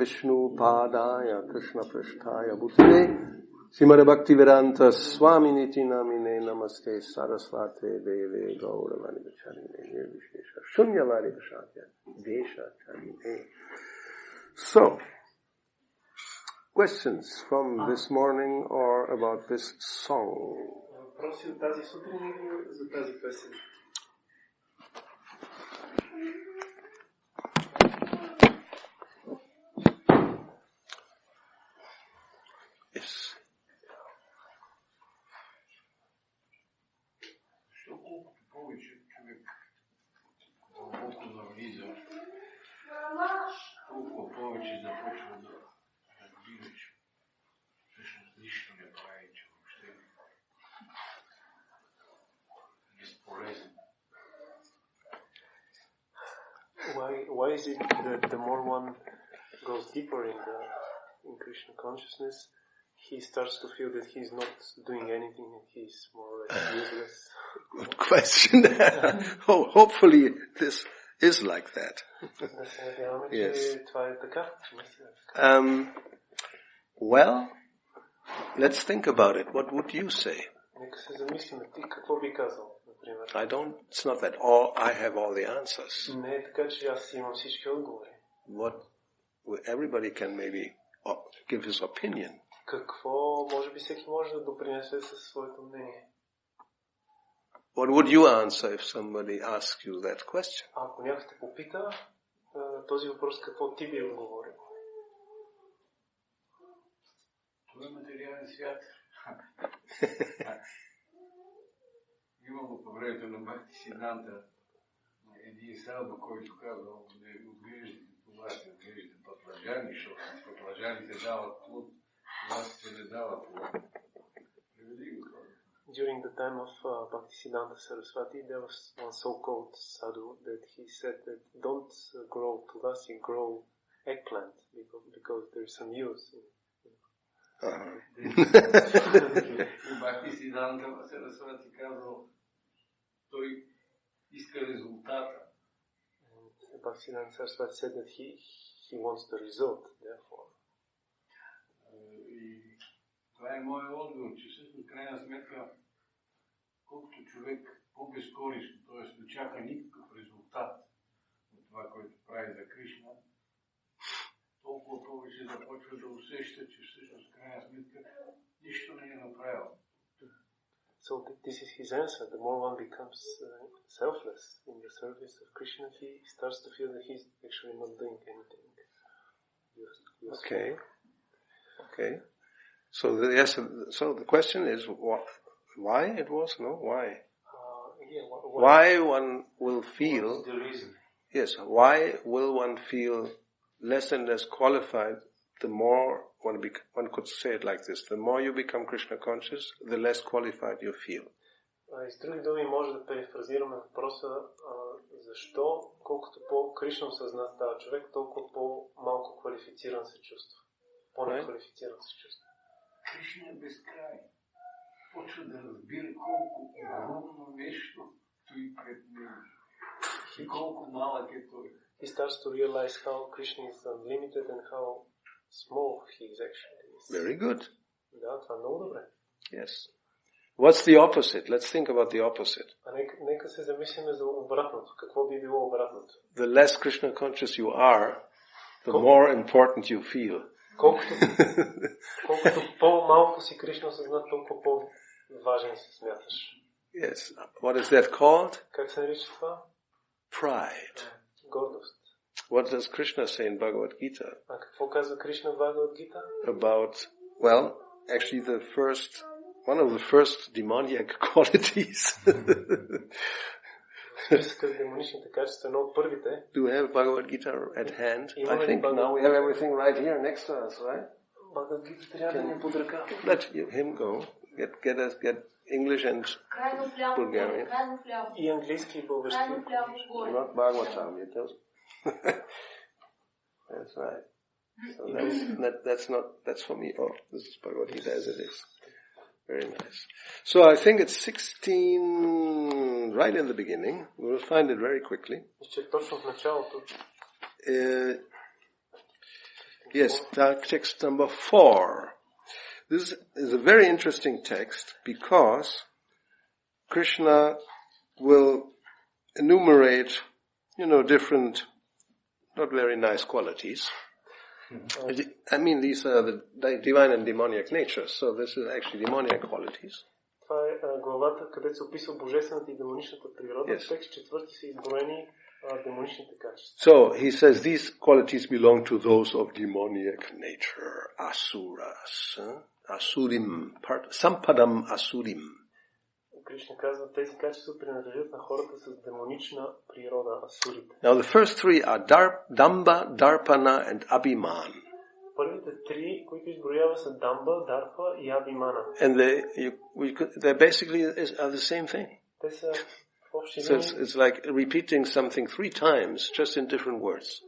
Vishnu Padaya Krishna Prishtaya Bhutale Srimad Bhaktivedanta Swami Niti Namine Namaste Saraswate Deve Gauravani Vacharine Nirvishesha Shunyavadi Vashakya Desha Charine. So, questions from this morning or about this song? Въпроси от тази сутрин или за тази песен? Yes. Защо колкото повече човек дълбоко навлиза, толкова повече започва да разбира, че всъщност нищо не прави, че въобще е безполезен. Why is it that the more one goes deeper in Krishna consciousness, he starts to feel that he's not doing anything and he's more or less useless? Good question. Hopefully this is like that. Yes. Well, let's think about it. What would you say? It's not that I have all the answers. Everybody can maybe give his opinion. What would you answer if somebody asked you that question? Ако някой те попита този въпрос, какво ти би отговорил? Това е материален свят. Имало по времето на Бхакти Сиданта един саду, който казал, не отглеждате това, ще отглеждате пътлажани, защото пътлажаните дават плод, властите не дават плод. Приведи го това. During the time of Bhaktisiddhanta Saraswati, there was one so-called sadhu that he said that don't grow tulasi, grow eggplant because there is some use. Bhaktisiddhanta Saraswati казал, той иска резултата. Bhaktisiddhanta Saraswati said that he wants the result, therefore. И това е моят отговор, че всъщност крайна сметка, колкото човек по-безкорисно, т.е. не чака никакъв резултат от това, което прави за Кришна, толкова повече започва да усеща, че всъщност крайна сметка нищо не е направил. So this is his answer. The more one becomes selfless in the service of Krishna, he starts to feel that he's actually not doing anything. Okay. So the question is why it was? No, why? Why one will feel? What's the reason? Yes. Why will one feel less and less qualified? The more one could say it like this: the more you become Krishna conscious, the less qualified you feel. С други думи, може да перифразираме въпроса защо, колкото по-Кришна осъзнат става човек, толкова по-малко квалифициран се чувства. По-неквалифициран се чувства. Кришна е безкрай. Почва да разбира колко огромно нещо стои пред него. И колко малък е той. He starts to realize how Krishna is unlimited and how small he is actually. Very good. Да, това е много добре. Yes. What's the opposite? Let's think about the opposite. Нека се замислим за обратното. Какво би било обратното? The less Krishna conscious you are, the more important you feel. Колкото по-малко си Кришна осъзнат, толкова по-важен се смяташ. Yes. What is that called? Как се нарича това? Pride. Гордост. What does Krishna say in Bhagavad Gita? А какво казва Кришна в Бхагавад Гита? About, well, actually one of the first demoniac qualities. Списъкът с демоничните качества, едно от първите. Do you have Bhagavad Gita at hand? I think now we have everything right here next to us, right? Бхагавад Гита трябва да ни под ръка. Let him go. Get English and Bulgarian. И английски и български. Not Bhagavatam, you tell. That's right. So that's for me. Oh, this is Bhagavad Gita as it is. Very nice. So I think it's 16, right in the beginning. We'll find it very quickly. Yes, text number 4. This is a very interesting text because Krishna will enumerate, different, not very nice qualities. I mean, these are the divine and demoniac natures, so this is actually demoniac qualities. Това е главата, където се описва божествената и демоничната природа. Yes. В текст 4 са изброени демоничните качества. So he says these qualities belong to those of demoniac nature, asuras, asurim, sampadam asurim. Кришна казва, тези качества принадлежат на хората с демонична природа, асурите. Now the first three are Damba, Darpana and Abhiman. Първите три, които изброява, са Дамба, Дарпа и Абимана. And they basically are the same thing. Те са в общи So линии. it's like repeating something 3 times, just in different words.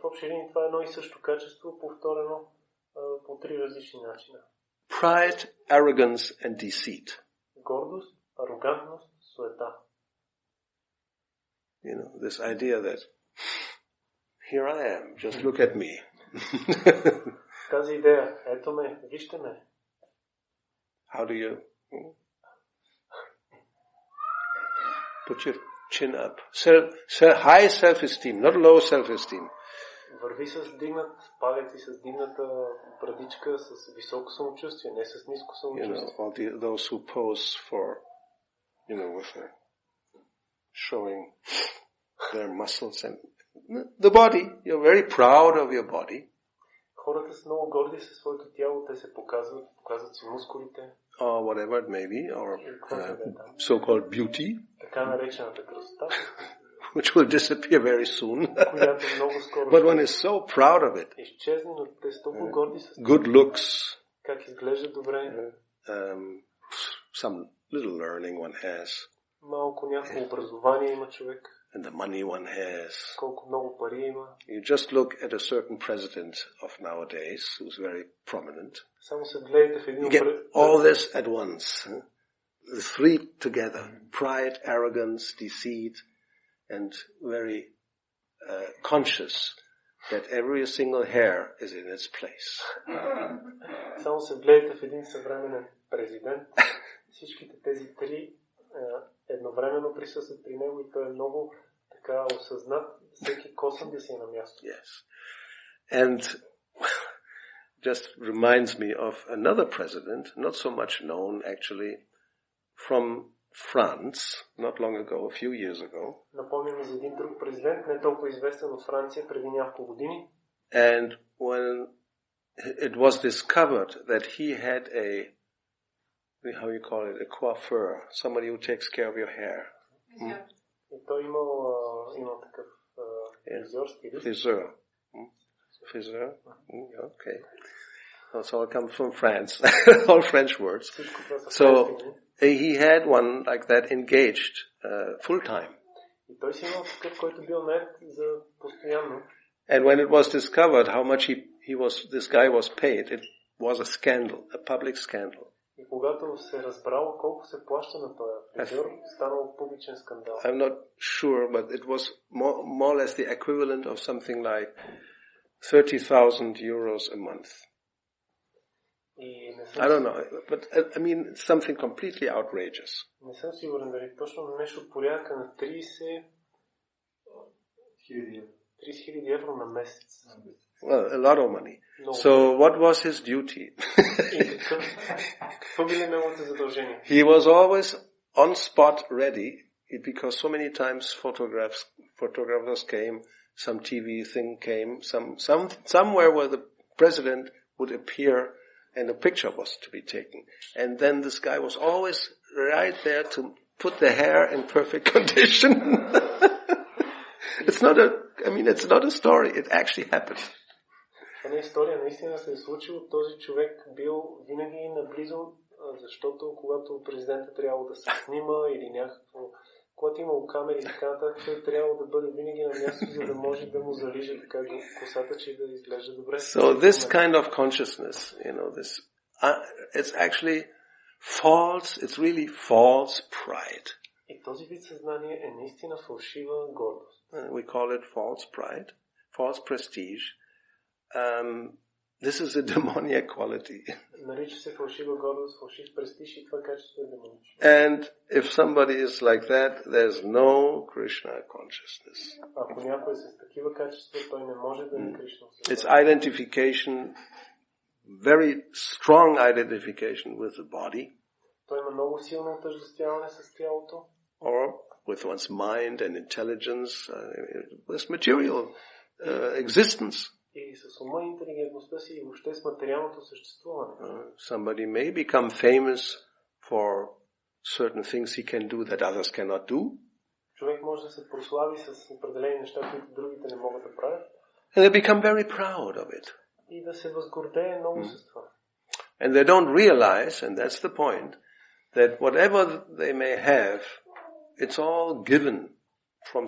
В общи линии това е едно и също качество, повторено по 3 различни начина. Pride, arrogance and deceit. Гордост, арогантност, суета. This idea that here I am, just look at me. Тази идея, ето ме, вижте ме. How do you put your chin up? High self-esteem, not low self-esteem. Върви с дигнат палец и с дигната брадичка, с високо самочувствие, не с ниско самочувствие. All those who pose for, with showing their muscles and the body. You're very proud of your body. Хората са много горди със своето тяло, те се показват си мускулите. Or whatever it may be, or so-called beauty, така наречената красота, which will disappear very soon. която много скоро But one is so proud of it. изчезне, но те са толкова горди с Good looks, как изглежда добре. some little learning one has, Малко някакво образование има човек. and the money one has. Колко много пари има. You just look at a certain president of nowadays who's very prominent. Само се гледате в един You get all this at once. The 3 together. Pride, arrogance, deceit, and very conscious that every single hair is in its place. Само се гледате в един съвременен президент. Всичките тези 3 едновременно присъстват при него и той е много така осъзнат, всеки косъм да си е на място. Yes. And just reminds me of another president, not so much known actually, from France, not long ago, a few years ago. Напомням ми за един друг президент, не толкова известен от Франция преди няколко години. And when it was discovered that he had how you call it, a coiffeur, somebody who takes care of your hair. И той имал такъв фризьор, стилист. Friseur. Okay. That's all comes from France. All French words. So he had one like that engaged full time. И той си имал такъв, който бил нает за постоянно. And when it was discovered how much this guy was paid, it was a scandal, a public scandal. И когато се разбрало колко се плаща на този фризьор, станал публичен скандал. I'm not sure, but it was more or less the equivalent of something like 30,000 euros a month. I don't know, but I mean, it's something completely outrageous. Не съм сигурен дали точно нещо порядка на 30,000 евро на месец. Well, a lot of money. So what was his duty? He was always on spot ready because so many times photographers came, some TV thing came, somewhere where the president would appear and a picture was to be taken. And then this guy was always right there to put the hair in perfect condition. It's not a story. It actually happened. Това е история, наистина се е случило. Този човек бил винаги наблизо, защото когато президента трябвало да се снима или някакво, когато имал камери и така нататък, той трябвало да бъде винаги на място, за да може да му залиже така косата, че да изглежда добре. So this kind of consciousness, it's actually false, it's really false pride. И този вид съзнание е наистина фалшива гордост. We call it false pride, false prestige. this is a demoniac quality. Нарича се фалшива гордост, фалшив престиж и това качество е демонично. And if somebody is like that, there's no Krishna consciousness. Ако някой е с такива качества, той не може да е Кришна. It's identification, very strong identification with the body. Той има много силно отъждествяване с тялото. Or with one's mind and intelligence, with material existence. И с ума, интелигентността си и въобще с материалното съществуване. Somebody may become famous for certain things he can do that others cannot do. Човек може да се прослави с определени неща, които другите не могат да правят. And they become very proud of it. И да се възгордее много с това. And they don't realize, and that's the point, that whatever they may have, it's all given from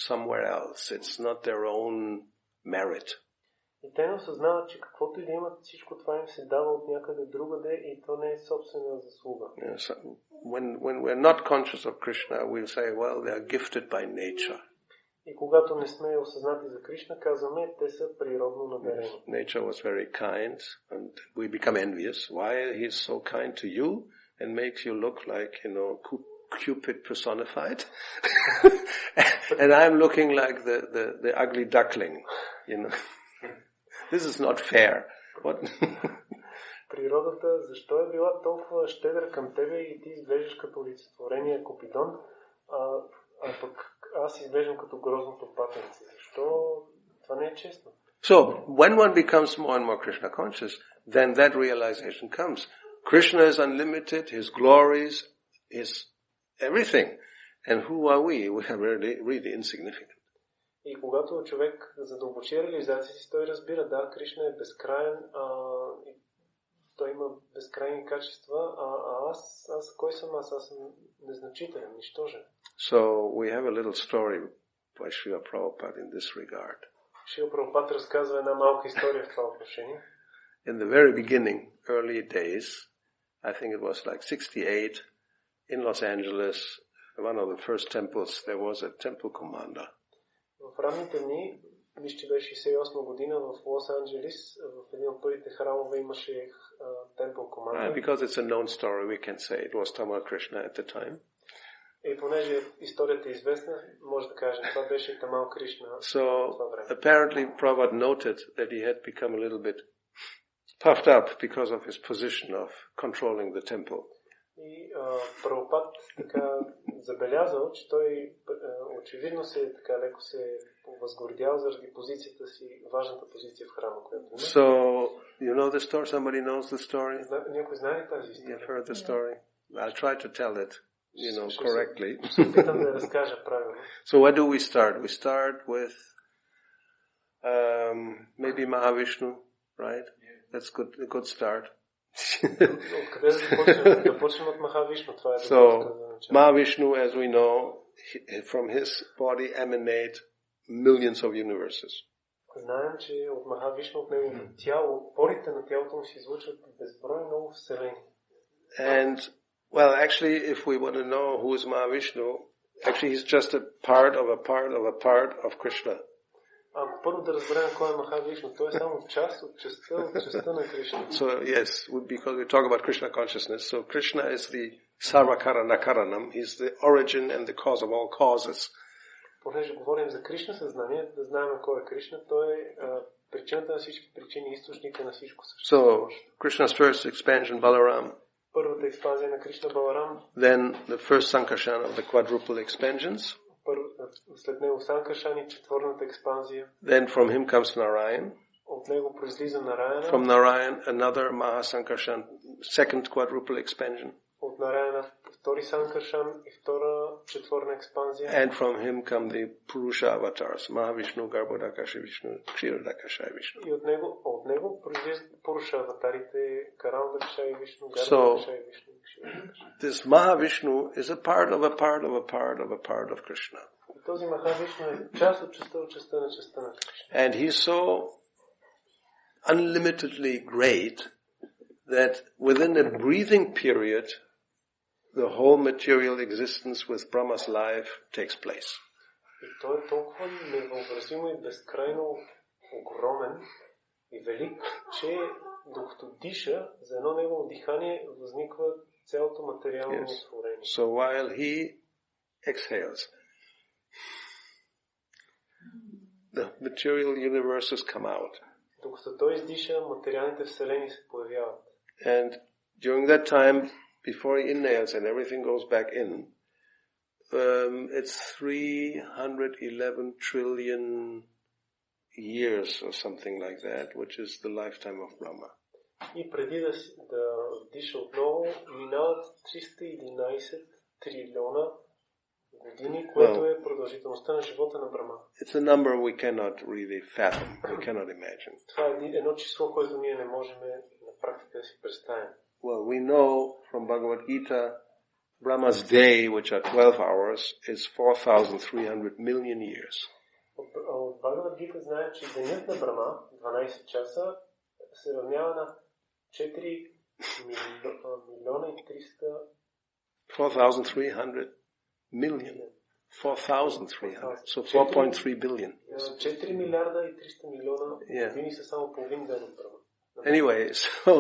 somewhere else. It's not their own merit. И те не осъзнават, че каквото и да имат, всичко това им се дава от някъде другаде и то не е собствена заслуга. When we're not conscious of Krishna, we'll say, well, they are gifted by nature. И когато не сме осъзнати за Кришна, казваме, те са природно надарени. Nature was very kind, and we become envious. Why he's so kind to you and makes you look like, Cupid personified, and I'm looking like the ugly duckling, This is not fair. What? Природата, защо е била толкова щедра към тебе и ти изглеждаш като олицетворение Купидон, а пък аз изглеждам като грозното патенце. Защо? Това не е честно. So, when one becomes more and more Krishna conscious, then that realization comes. Krishna is unlimited, his glories, his everything. And who are we? We are really insignificant. И когато човек задълбочи реализация си, той разбира, да, Кришна е безкраен, той има безкрайни качества, аз кой съм аз? Аз съм незначителен, нищожен. So we have a little story by Srila Prabhupada in this regard. Шрила Прабхупад разказва една малка история в това отношение. In the very beginning, early days, I think it was like 68, in Los Angeles, one of the first temples, there was a temple commander. В ранните дни, мисля, че беше 68 година в Лос-Анджелес, в един от първите храмове имаше темпъл командър. Because it's a known story, we can say it was Tamal Krishna at the time. И понеже историята е известна, може да кажем, това беше Тамал Кришна. So, apparently Prabhupada noted that he had become a little bit puffed up because of his position of controlling the temple. И Прабхупад така забелязал, че той очевидно се така леко се възгордял заради позицията си, важната позиция в храма, която има. So, you know the story? Somebody knows the story? Някой знае ли тази история? You've heard the story? I'll try to tell it, correctly. Ще опитам да я разкажа правилно. So where do we start? We start with maybe Mahavishnu, right? That's a good start. Откъде да почнем от Махавишну? Това е So, Mahavishnu, as we know, from his body emanate millions of universes. Знаем, че от Махавишну, от неговото тяло, порите на тялото му се излучват безброй много вселени. And, well, actually, if we want to know who is Mahavishnu, actually he's just a part of a part of a part of Krishna. Ако първо да разберем кой е Махавишну, той е само част от частта на Кришна. So yes, because we talk about Krishna consciousness, so Krishna is the sarvakarana karanam, he's the origin and the cause of all causes. Понеже говорим за Кришна съзнание, да знаем кой е Кришна, той е причината на всички причини, източника на всичко съществуващо. So Krishna's first expansion, Balaram. Първата експанзия на Кришна Баларам. Then the first Sankarshan of the quadruple expansions. След него Санкаршан, четвърната експанзия. Then from him comes Narayan. От него произлиза Нараяна. From Narayan, another Mahasankarshan, second quadruple expansion. От Нараяна втори Санкаршан и втора четвърна експанзия. And from him come the Purusha avatars, Mahavishnu, Garbhodakasha Vishnu, Kshirodakasha Vishnu. И от него произлизат Пуруша аватарите, Карандакаша и Вишну, Гarbhodakasha и Вишну. This Mahavishnu is a part of a part of a part of a part of Krishna. Този Махавишну е част от частта на частта на Кришна. And he's so unlimitedly great that within a breathing period, the whole material existence with Brahma's life takes place. И той е толкова невъобразимо и безкрайно огромен и велик, че докато диша, за едно негово дихание възниква цялото материално творение. So while he exhales, the material universes come out. Докато той издиша, материалните вселени се появяват. And during that time, before he inhales and everything goes back in, it's 311 trillion years or something like that, which is the lifetime of Brahma. И преди да диша отново, минават 311 трилиона години, което е продължителността на живота на Брахма. It's a number we cannot really fathom, we cannot imagine. Това е едно число, което ние не можем на практика да си представим. Well, we know from Bhagavad Gita, Brahma's day, which are 12 hours, is 4,300 million years. От Бхагавад Гита знаем, че денят на Брахма, 12 часа, се равнява на 4 милиона и 300... 4,300 million. 4,300. So 4.3 billion. 4 милиарда и 300 милиона години са само половин ден от Брахма. Anyway, so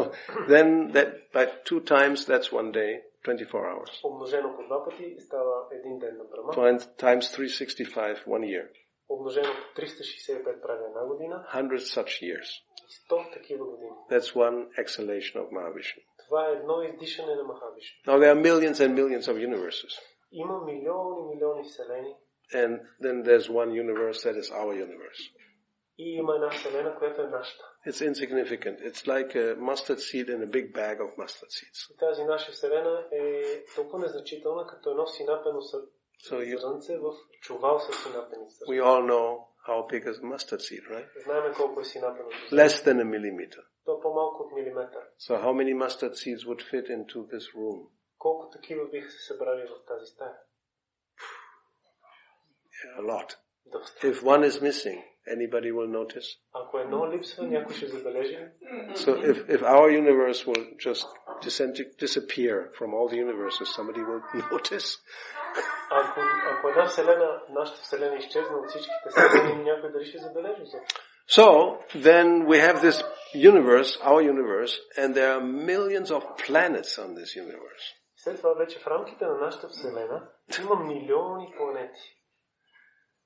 then that by 2 times, that's 1 day, 24 hours. Умножено по 2 пъти става един ден на Брахма. Times 365, 1 year. Умножено по 365 прави една година. 100 such years. 100 такива години. That's one exhalation of Mahavishnu. Това е едно издишане на Махавишну. Now there are millions and millions of universes. Има милиони вселени. And then there's one universe that is our universe. И има една вселена, която е нашата. It's insignificant. It's like a mustard seed in a big bag of mustard seeds. И тази наша вселена е толкова незначителна, като едно синапено зрънце в чувал с синапени зрънца. We all know how big is a mustard seed, right? Знаем колко е синапено зрънце. Less than a millimeter. То е по-малко от милиметър. So how many mustard seeds would fit into this room? Колко такива биха се събрали в тази стая? Yeah, a lot. Доста. If one is missing, anybody will notice. Ако едно липсва, някой ще забележи. So if our universe will just disappear from all the universes, somebody will notice. Ако една вселена, нашата вселена изчезна от всичките вселени, някой дали ще забележи? So then we have this universe, our universe, and there are millions of planets on this universe. След това вече в рамките на нашата вселена има милиони планети.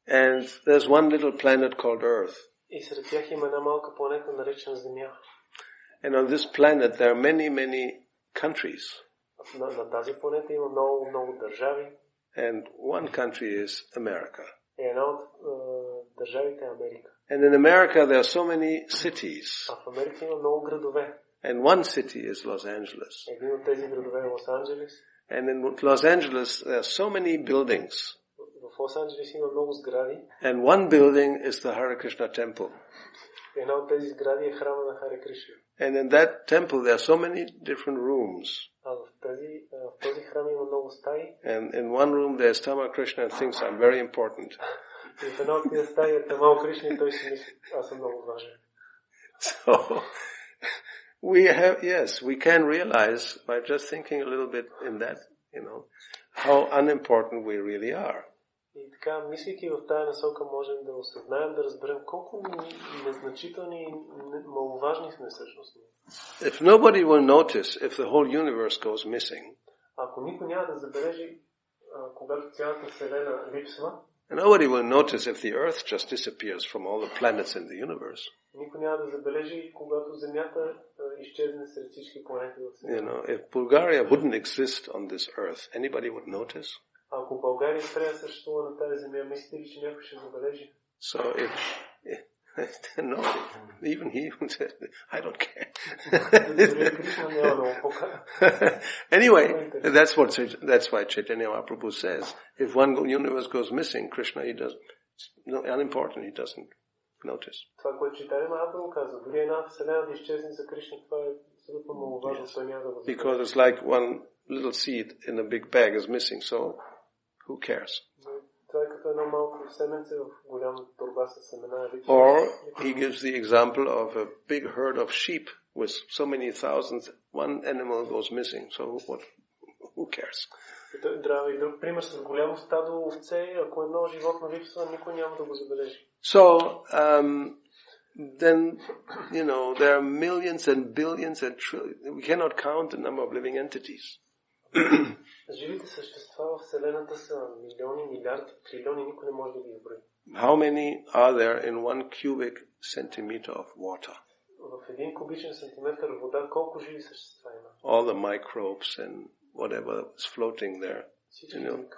And there's one little planet called Earth. И сред тях има една малка планета, наречена Земя. And on this planet there are many countries. На тази планета има много държави. And one country is America. И една от държавите е Америка. And in America there are so many cities. А в Америка има много градове. And one city is Los Angeles. Един от тези градове е Лос-Анджелес. And in Los Angeles there are so many buildings. В Лос-Анджелес има много сгради. And one building is the Hare Krishna temple. Една от тези сгради е храма на Харе Кришна. And in that temple there are so many different rooms. А в този храм има много стаи. And in one room there's Tama Krishna and thinks I'm very important. И в една от тези стаи е Тамал Кришна и той си мисли, аз съм много важен. So we can realize by just thinking a little bit in that, how unimportant we really are. И така, мислейки в тая насока, можем да осъзнаем, да разберем колко незначителни и маловажни сме всъщност. If nobody will notice if the whole universe goes missing, ако никой няма да забележи, когато цялата вселена липсва, nobody will notice if the earth just disappears from all the planets in the universe. Никой няма да забележи, когато Земята изчезне сред всички планети в Вселената. If Bulgaria wouldn't exist on this earth, anybody would notice? Ако България спре да съществува на тази земя, мислите ли, че някой ще забележи? So no, even he would say, I don't care. Anyway, that's why Chaitanya Mahaprabhu says, if one universe goes missing, Krishna, he doesn't, unimportant, he doesn't notice. Това, което Chaitanya Mahaprabhu казва, дори една вселена да изчезне за Кришна, това е абсолютно маловажно, той няма да го забележи. Because it's like one little seed in a big bag is missing, so who cares? Това е като едно малко семенце в голяма торба с семена. Or he gives the example of a big herd of sheep with so many thousands, one animal goes missing, so who cares? И друг пример с голямо стадо овце, ако едно животно липсва, никой няма да го забележи. So, then, there are millions and billions and trillions. We cannot count the number of living entities. Живите същества в Вселената са милиони, милиарди, трилиони, никой не може да ги изброи. How many are there in 1 cubic centimeter of water? В 1 кубичен сантиметър вода колко живи същества има? All the microbes and whatever is floating there.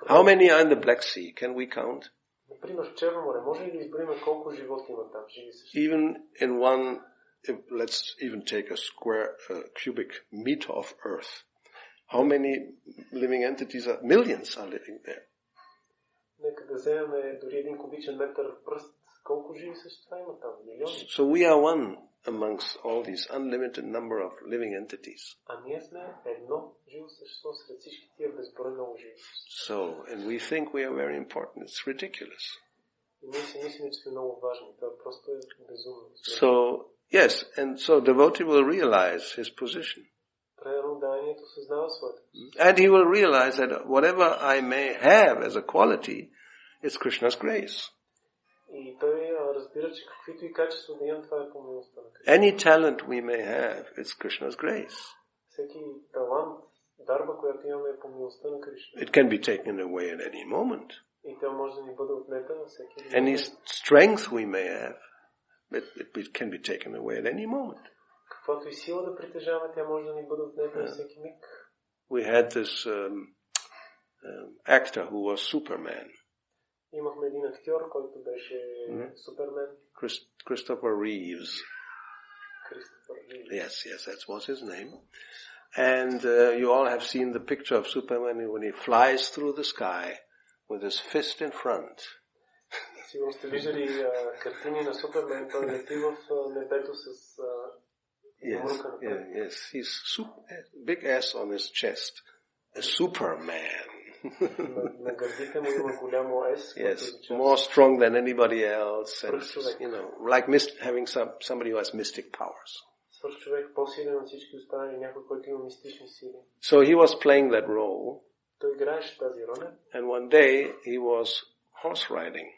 How many are in the Black Sea? Can we count? Например, в Черно море, може ли да изброим колко животи има там, живи същества? Even in one, let's even take a cubic meter of earth. How many living entities are? Millions are living there. Нека да вземем дори 1 кубичен метър пръст. Колко живи същества има там? Милиони. So we are one amongst all these unlimited number of living entities. А ние сме едно живо същество сред всички тия безброй много живи. So, and we think we are very important. It's ridiculous. И ние си мислим, че сме много важни. Това просто е безумно. So, yes, and so devotee will realize his position. And he will realize that whatever I may have as a quality is Krishna's grace. Any talent we may have, it's Krishna's grace. It can be taken away at any moment. Any strength we may have, it can be taken away at any moment. Каквато и сила да притежаваме, тя може да ни бъде отнета на всеки миг. We had this actor who was Superman. Имахме един актьор, който беше Супермен. Christopher Reeves. Yes, that was his name. And you all have seen the picture of Superman when he flies through the sky with his fist in front. Сигурно сте виждали картини на Супермен, той лети в небето с Yes, he's big ass on his chest. A Superman. Yes, more strong than anybody else, and like having somebody who has mystic powers. So he was playing that role, and one day he was horse riding.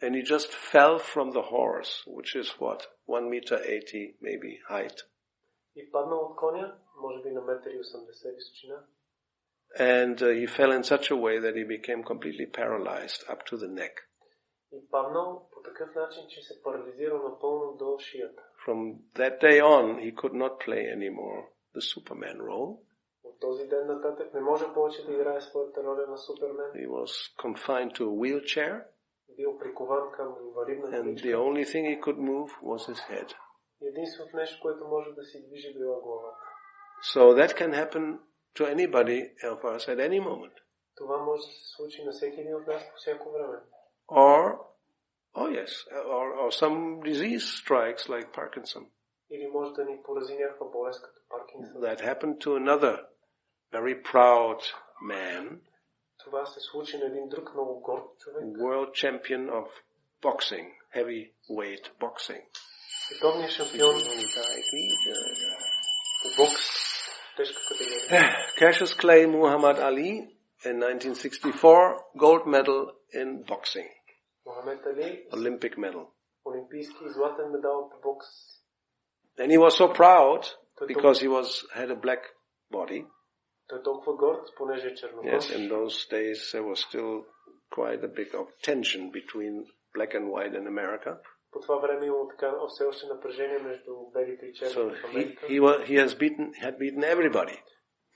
And he just fell from the horse, which is what? 1.80 meter maybe height. And he fell in such a way that he became completely paralyzed up to the neck. From that day on, he could not play anymore the Superman role. He was confined to a wheelchair. And the only thing he could move was his head. So that can happen to anybody of us at any moment. Or some disease strikes like Parkinson. That happened to another very proud man. Това се случи на един друг много горд човек. World champion of boxing, heavyweight boxing. Световният шампион по бокс, тежка категория. Cassius Clay Muhammad Ali in 1964, gold medal in boxing. Мохамед Али, Olympic medal. Олимпийски златен медал по бокс. And he was so proud because he had a black body. Yes, in those days there was still quite a bit of tension between black and white in America. So he had beaten everybody,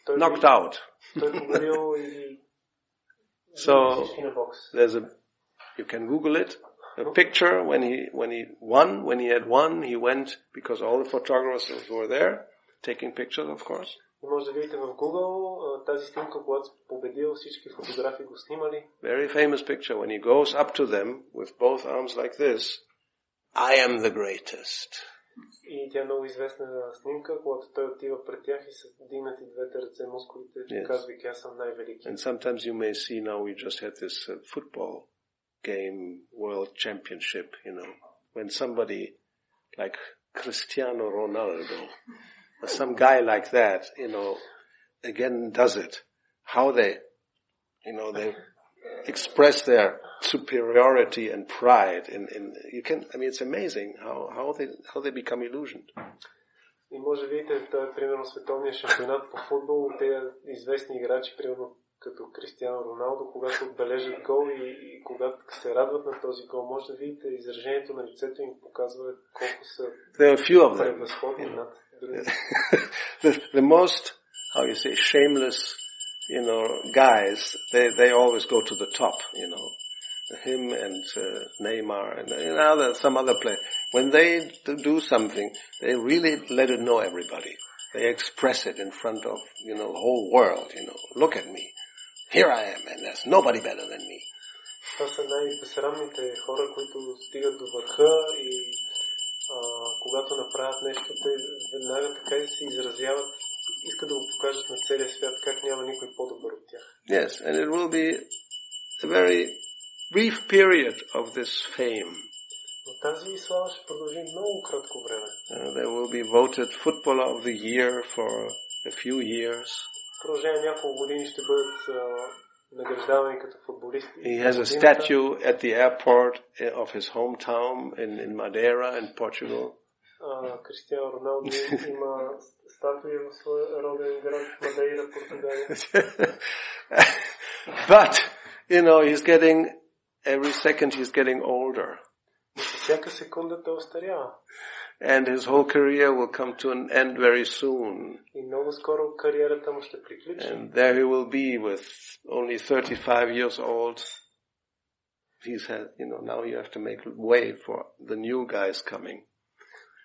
knocked out. So you can Google it. A picture when he had won, he went because all the photographers were there taking pictures, of course. И може да видите в Google тази снимка, когато победил, всички фотографи го снимали. Very famous picture when he goes up to them with both arms like this. I am the greatest. И тя е много известна снимка, когато той отива пред тях и са дигнати двете ръце, мускулите, казвайки аз съм най-велики. And sometimes you may see now we just had this football game, world championship, when somebody like Cristiano Ronaldo, or some guy like that, again does it. How they express their superiority and pride it's amazing how they become illusioned. И може да видите, примерно световния шампионат по футбол, те известни играчи, примерно като Кристиано Роналдо, когато отбележат гол и когато се радват на този гол, може да видите изражението на лицето им показва колко са превъзходни над другите. The most, how you say, shameless, guys, they always go to the top, him and Neymar and some other player. When they do something, they really let it know everybody. They express it in front of, the whole world, look at me. Here I am, and there's nobody better than me. Това са най-безсрамните хора, които стигат до върха и когато направят нещо, те веднага така и се изразяват, искат да го покажат на целия свят, как няма никой по-добър от тях. Yes, and it will be a very brief period of this fame. Но тази слава ще продължи много кратко време. They will be voted footballer of the year for a few years. В продължение няколко години ще бъдат награждавани като футболисти. He has a statue at the airport of his hometown in Madeira in Portugal. Кристиано Роналдо има статуя в своя роден град Мадейра, Португалия. But, he's getting, every second he's getting older. Всяка секунда той остарява. And his whole career will come to an end very soon. И много скоро кариерата му ще приключи. And there he will be with only 35 years old. Now you have to make way for the new guys coming.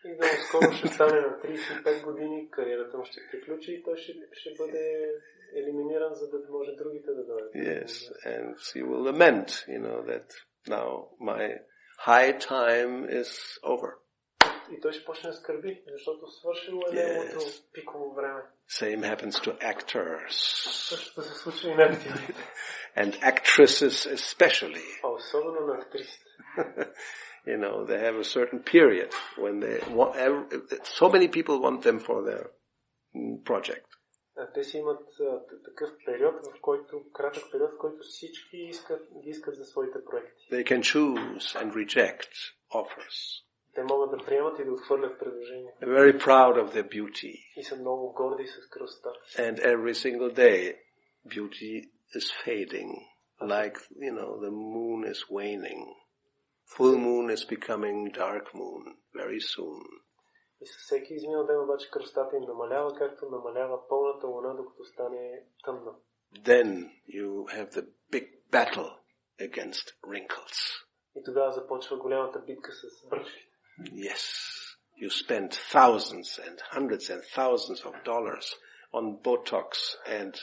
И много скоро ще стане на 35 години, кариерата му ще приключи и той ще бъде елиминиран, за да може другите да дойдат. Yes, and he will lament, that now my high time is over. И той ще почне да скърби, защото свършило неговото пиково време. Same happens to actors. Същото се случва и на актьорите. And actresses especially. Особено на актрисите. They have a certain period when so many people want them for their project. Те си имат такъв период, кратък период, в който всички ги искат за своите проекти. They can choose and reject offers. Те могат да приемат и да отхвърлят предложения. They're very proud of their beauty. И са много горди с красота. And every single day, beauty is fading, like, the moon is waning. Full moon is becoming dark moon very soon. И със всеки изминал ден обаче красотата им намалява, както намалява пълната луна, докато стане тъмна. Then you have the big battle against wrinkles. И тогава започва голямата битка с бръчките. Yes, you spend thousands and hundreds and thousands of dollars on Botox and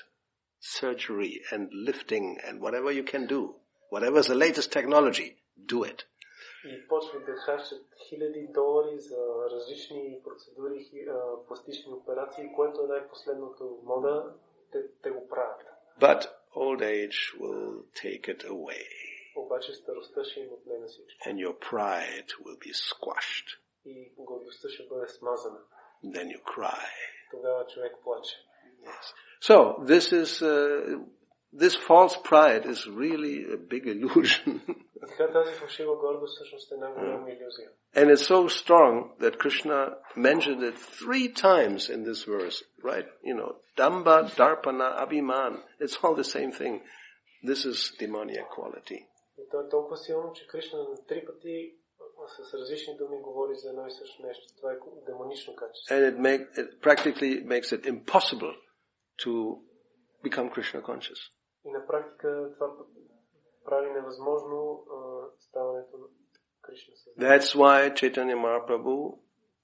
surgery and lifting and whatever you can do. Whatever is the latest technology, do it. И почват да харчат $1000 за различни процедури, пластични операции, което е най-последното мода, те го правят. But old age will take it away. Обаче старостта ще им отнеме всичко. And your pride will be squashed. И гордостта ще бъде смазана. Then you cry. Тогава човек плаче. Yes. So this false pride is really a big illusion. Така тази фалшива гордост всъщност е една голяма илюзия. And it's so strong that Krishna mentioned it 3 times in this verse, right? Damba, Darpana, Abhiman. It's all the same thing. This is demoniac quality. И то е толкова силно, че Кришна на 3 пъти с различни думи говори за едно и също нещо. Това е демонично качество. And it practically makes it impossible to become Krishna conscious. И на практика това прави невъзможно ставането на Кришна съзнание. That's why Chaitanya Mahaprabhu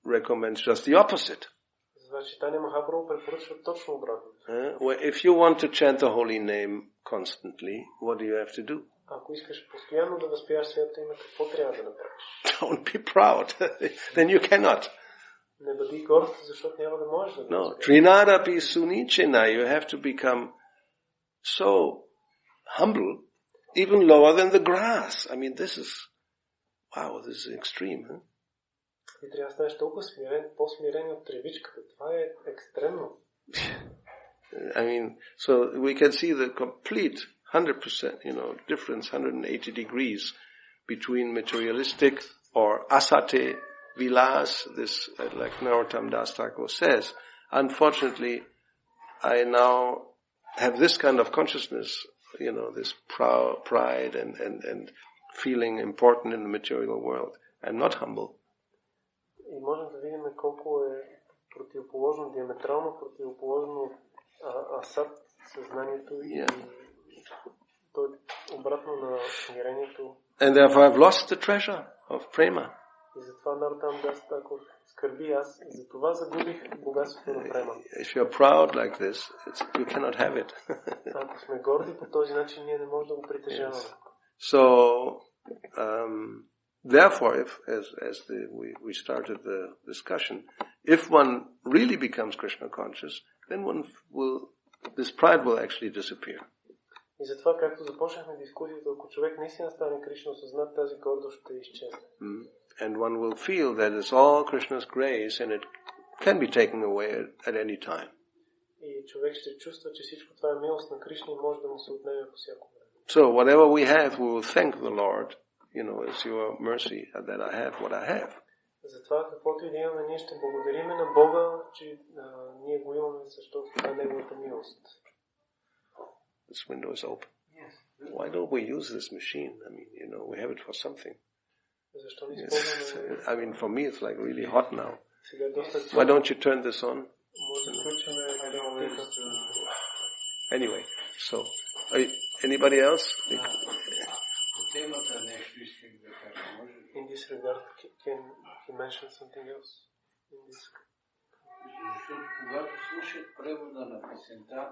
recommends just the opposite. Затова Чайтаня Махапрабху препоръчва точно обратното. If you want to chant the holy name constantly, what do you have to do? Ако искаш постоянно да възпяваш святото име, какво трябва да направиш? Don't be proud. Then you cannot. Не бъди горд, защото няма да можеш да го No. Trinadapi sunichena. You have to become so humble, even lower than the grass. I mean, this is extreme. Huh? И трябва да станеш толкова смирен, по-смирен от тревичката. Това е екстремно. I mean, so we can see the complete 100%, difference, 180 degrees between materialistic or asate vilas, this, like Narottam Das Thakur says. Unfortunately, I now have this kind of consciousness, this pride and feeling important in the material world. I'm not humble. И можем да видим колко е противоположно, диаметрално противоположно асад съзнанието и то е обратно на смирението. And therefore I've lost the treasure of prema. И затова Наротам Дас Такур скърби, аз за това загубих богатството на према. If you're proud like this, you cannot have it. Ако сме горди по този начин, ние не можем да го притежаваме. So, therefore, we started the discussion, if one really becomes Krishna conscious, then this pride will actually disappear. И затова, както започнахме дискусията, ако човек наистина стане Кришна осъзнат, тази гордост ще изчезне. And one will feel that it's all Krishna's grace and it can be taken away at any time. И човек ще чувства, че всичко това е милост на Кришна и може да му се отнеме по всяко време. So whatever we have, we will thank the Lord, it's your mercy that I have what I have. Затова каквото и да имаме, ние ще благодариме на Бога, че ние го имаме, защото това е неговата милост. This window is open. Yes. Why don't we use this machine? I mean, we have it for something. I mean, for me it's like really hot now. Why don't you turn this on? Anyway, so, anybody else? In this regard, can you mention something else? Защото когато слушат превода на песента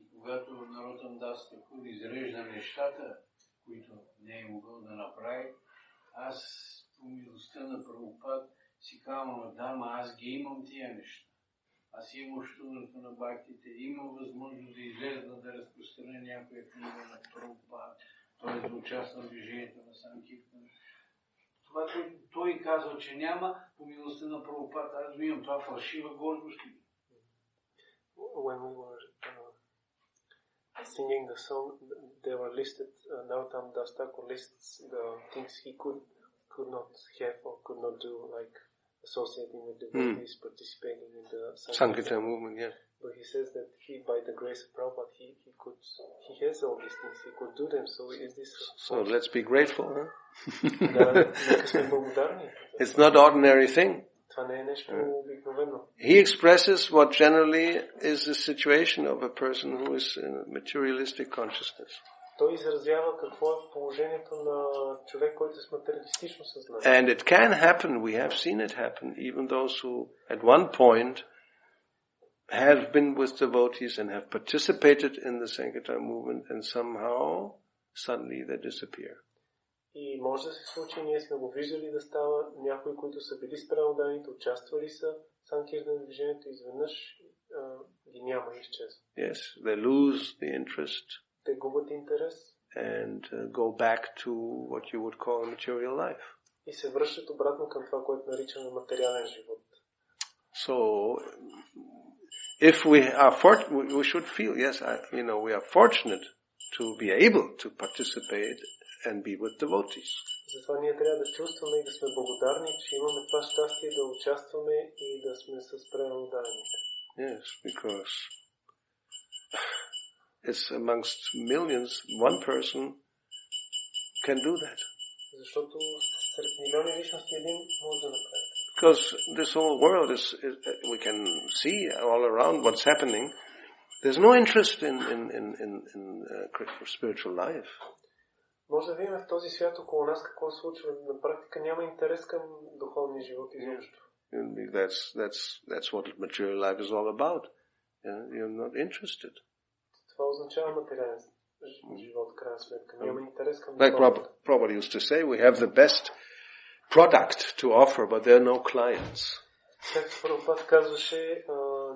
и когато Наротам Дас Такур изрежда нещата, които не е могъл да направи, аз по милостта на Прабхупад си казвам, аз ги имам тия неща. Аз имам общуването на бхактите, имам възможност да излезна да разпространя някоя книга на Прабхупад, т.е. да участвам в движението на Санкиртан. Това, което той казва, че няма, по милостта на Прабхупад, аз го имам. Това фалшива гордост ли? When we were singing the song, they were listed, Narottam Das Thakur lists the things he could not have or could not do, like associating with devotees, participating in the Sankirtan movement, yeah. But he says that by the grace of Prabhupada, he has all these things, he could do them, so is this... So let's be grateful, huh? It's not ordinary thing. He expresses what generally is the situation of a person who is in a materialistic consciousness. Той изразява какво е положението на човек, който е с материалистично съзнание. And it can happen, we have seen it happen, even those who at one point have been with devotees and have participated in the Sankirtan movement and somehow suddenly they disappear. И може да се случи, ние сме го виждали да става някои, които са били с преоданите, участвали са в Санкиртан движението, изведнъж ги няма и изчезват. Yes, they lose the interest. Те губят интерес. And go back to what you would call a material life. И се връщат обратно към това, което наричаме материален живот. So, if we should feel, yes, we are fortunate to be able to participate and be with devotees. Затова ние трябва да чувстваме и да сме благодарни, че имаме това щастие да участваме и да сме с преоданите. Yes, because it's amongst millions, one person can do that. Защото сред милиони личности един може да направи. Because this whole world we can see all around what's happening. There's no interest in spiritual life. Може да видим в този свят около нас какво се случва. На практика няма интерес към духовния живот изобщо. That's what material life is all about. You're not interested. Това означава материален живот, крайна сметка. Няма интерес към Like Prabhupada used to say, we have the best product to offer, but there are no clients. Както Прабхупад казваше,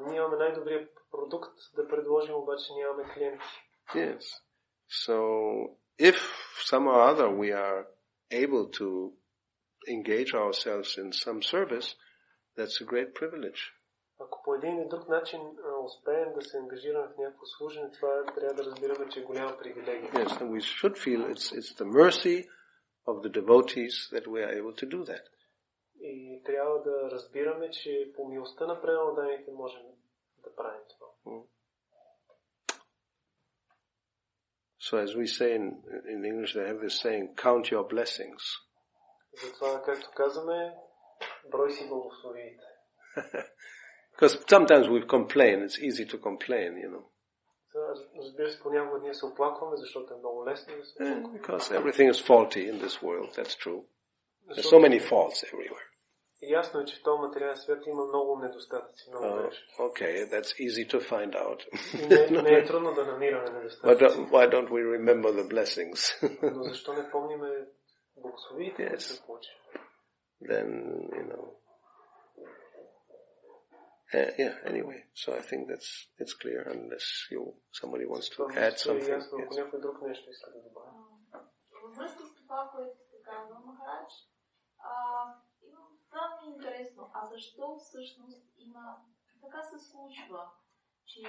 ние имаме най-добрия продукт да предложим, обаче нямаме клиенти. Yes. So, if somehow or other we are able to engage ourselves in some service, that's a great privilege. Ако по един или друг начин успеем да се ангажираме в някакво служене, това трябва да разбираме, че е голяма привилегия. Yes, and we should feel it's the mercy of the devotees that we are able to do that. И трябва да разбираме, че по милостта на преданните можем да правим това. So as we say in English, they have this saying, count your blessings. Затова, както казваме, брой си благословиите. Because sometimes we complain, it's easy to complain, you know. Разбира се, понякога ние се оплакваме, защото е много лесно да се оплакваме. Because everything is faulty in this world, that's true. There's so many faults everywhere. Ясно е, че в този материален свят има много недостатъци, много грешки. Okay, that's easy to find out. Не е трудно да намираме недостатъци. Why don't we remember the blessings? Но защо не помниме благословиите, които се получи? Then, you know. Anyway, so I think it's clear, unless somebody wants to add something. Ако някой друг нещо иска да добави. Във връзка с това, което сте казал, Махарадж, това ми е интересно. А защо всъщност така се случва, че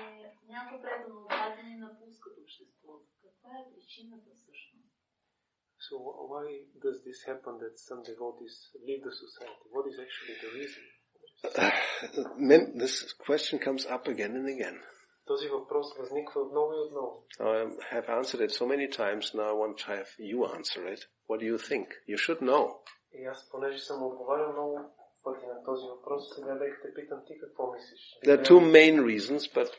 някои преданодадени напускат обществото? Каква е причината всъщност? So why does this happen that some devotees leave the society? What is actually the reason? This question comes up again and again. Този въпрос възниква отново и отново. I have answered it so many times, now I want to have you answer it. What do you think? You should know. И аз, понеже съм отговарял много пъти на този въпрос, сега нека те питам ти какво мислиш. There are two main reasons, but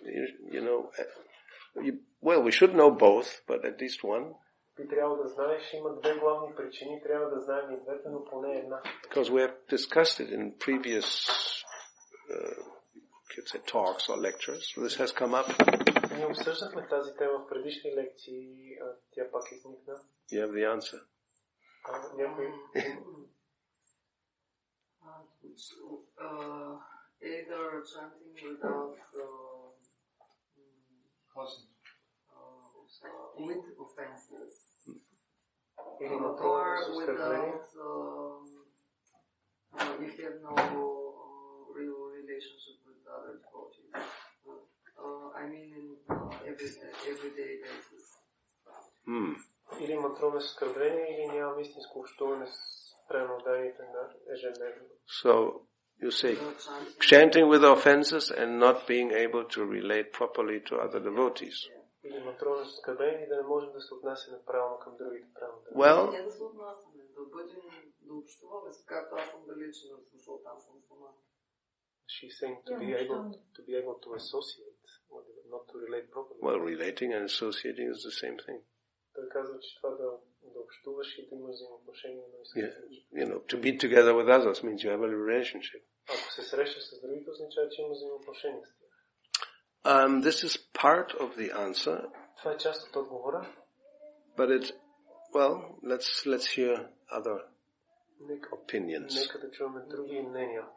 you know, well, we should know both, but at least one. Би трябва да знаеш, има две главни причини, трябва да знаем и двете, но поне една. Because we have discussed it in previous talks or lectures. So this has come up. Ние обсъждахме тази тема в предишни лекции, тя пак изникна. You have the answer. Някой... Either chanting without with offenses, or without you have no real relationship with other devotees. I mean in everyday basis. Или има трудно скърбление, или няма истинско общуване с преданодайните на ежедневно. So you say chanting with offenses and not being able to relate properly to other devotees. Или има трудно скърбление и да не можем да се отнасяме правилно към другите преданодайни. Well, не да се отнасяме, да бъдем, да общуваме, както аз съм далече, защото там съм сама. She's saying to be able to associate, not to relate properly. Well, relating and associating is the same thing. Той казва, че това да общуваш и да имаш взаимоотношения на истински. You know, to be together with others means you have a relationship. Ако се срещаш с другите, означава, че има взаимоотношения с тях. This is part of the answer. Това е част от отговора. But let's hear other opinions. Нека да чуваме други мнения.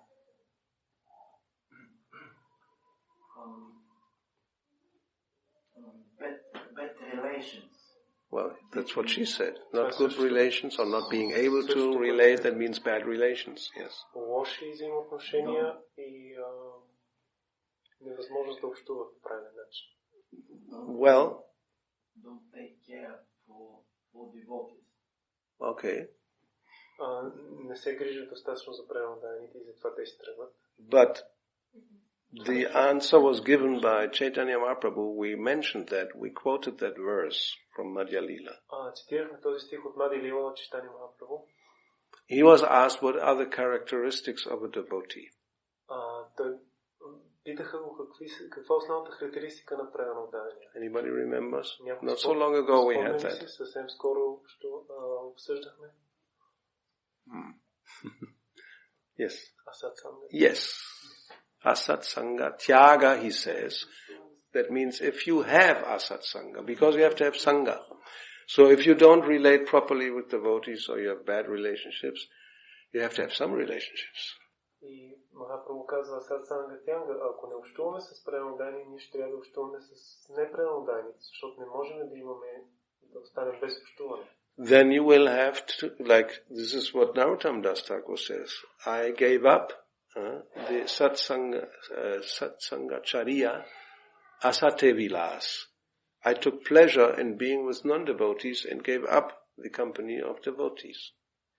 Bad relations. Well, that's what she said. Not good relations or not being able to relate, that means bad relations, yes. Лоши взаимоотношения и невъзможност да общува по правилен начин. Well, don't take care for devotees. Okay. Не се грижат достатъчно за преданодайните и затова те си тръгват. But the answer was given by Chaitanya Mahaprabhu. We mentioned that. We quoted that verse from Madhya Lila. Цитирахме този стих от Мадхя Лила от Chaitanya Mahaprabhu. He was asked what are the characteristics of a devotee. Той питаха го каква е основната характеристика на преданодайния. Anybody remembers? Not so long ago we had that. Съвсем скоро обсъждахме. Yes. Асат Санга. Yes. Asat Sangha. Tyaga, he says. That means if you have Asat Sangha, because you have to have Sangha. So if you don't relate properly with devotees or you have bad relationships, you have to have some relationships. И Махапрабху казва Асат Санга Тянга, ако не общуваме с преданодайни, ние ще трябва да общуваме с непреданодайни, защото не можем да останем без общуване. Then you will have to, like, this is what Narottam Das Thakur says, I gave up the satsangacharya asate vilas. I took pleasure in being with non-devotees and gave up the company of devotees.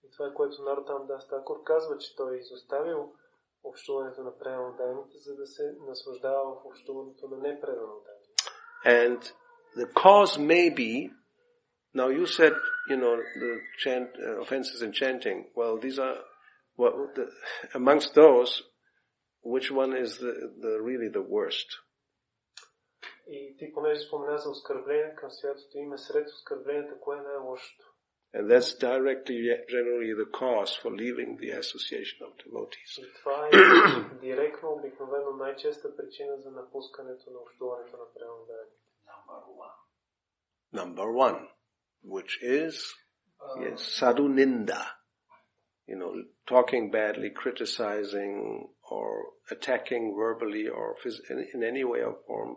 И това е което Нароттам Дас Такур казва, че той е изоставил общуването на преданодайните, за да се наслаждава в общуването на непреданодайните. And the cause may be, now you said, the offenses in chanting. Well, these are, amongst those, which one is really the worst? И ти понеже спомена за оскърбление към святото име, сред оскърбленията, кое е най-лошото? And that's directly, generally, the cause for leaving the association of devotees. И това е директно, обикновено най-честа причина за напускането на общуването на преданодайните. Number Number 1, one. which is sadhu ninda. Talking badly, criticizing, or attacking verbally or in any way or form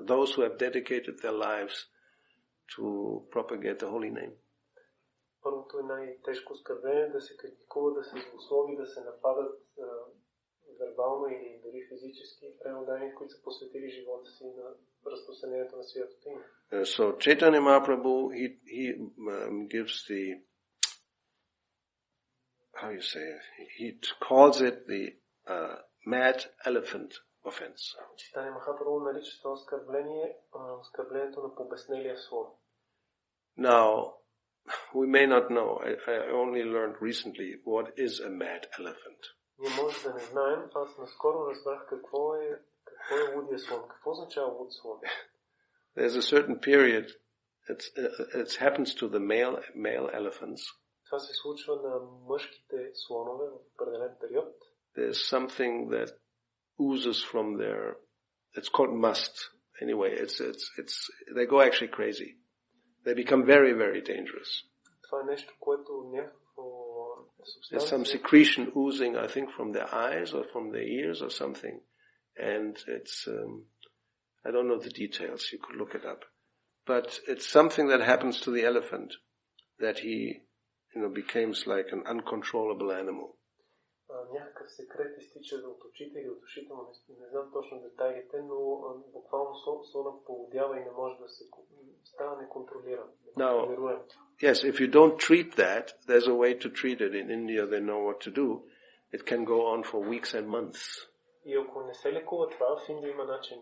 those who have dedicated their lives to propagate the holy name. Първото е най-тежко оскърбление, да се критикува, да се злослови, да се нападат вербално или дори физически преданодайни, които са посветили живота си на разпространението на святото име. So Chaitanya Mahaprabhu, he gives the, he calls it the mad elephant offense. Chaitanya Mahaprabhu нарича това оскърбление оскърблението на побеснелия слон. Now, we may not know, I only learned recently what is a mad elephant. Ние може да не знаем, аз наскоро разбрах какво е лудия слон. Какво означава луд слон? There's a certain period, it happens to the male elephants. Това се случва на мъжките слонове в определен период. There's something that oozes from their, it's called must. Anyway, they go actually crazy. They become very, very dangerous. Това е нещо, което There's some secretion oozing, I think, from their eyes or from their ears or something. And it's, I don't know the details, you could look it up. But it's something that happens to the elephant, that he, becomes like an uncontrollable animal. Някакъв секрет изтича от очите или от ушите, но не знам точно детайлите, но буквално слонът полудява и не може да се става неконтролиран. Now, yes, if you don't treat that, there's a way to treat it. In India, they know what to do. It can go on for weeks and months. И ако не се лекува това, в Индия има начин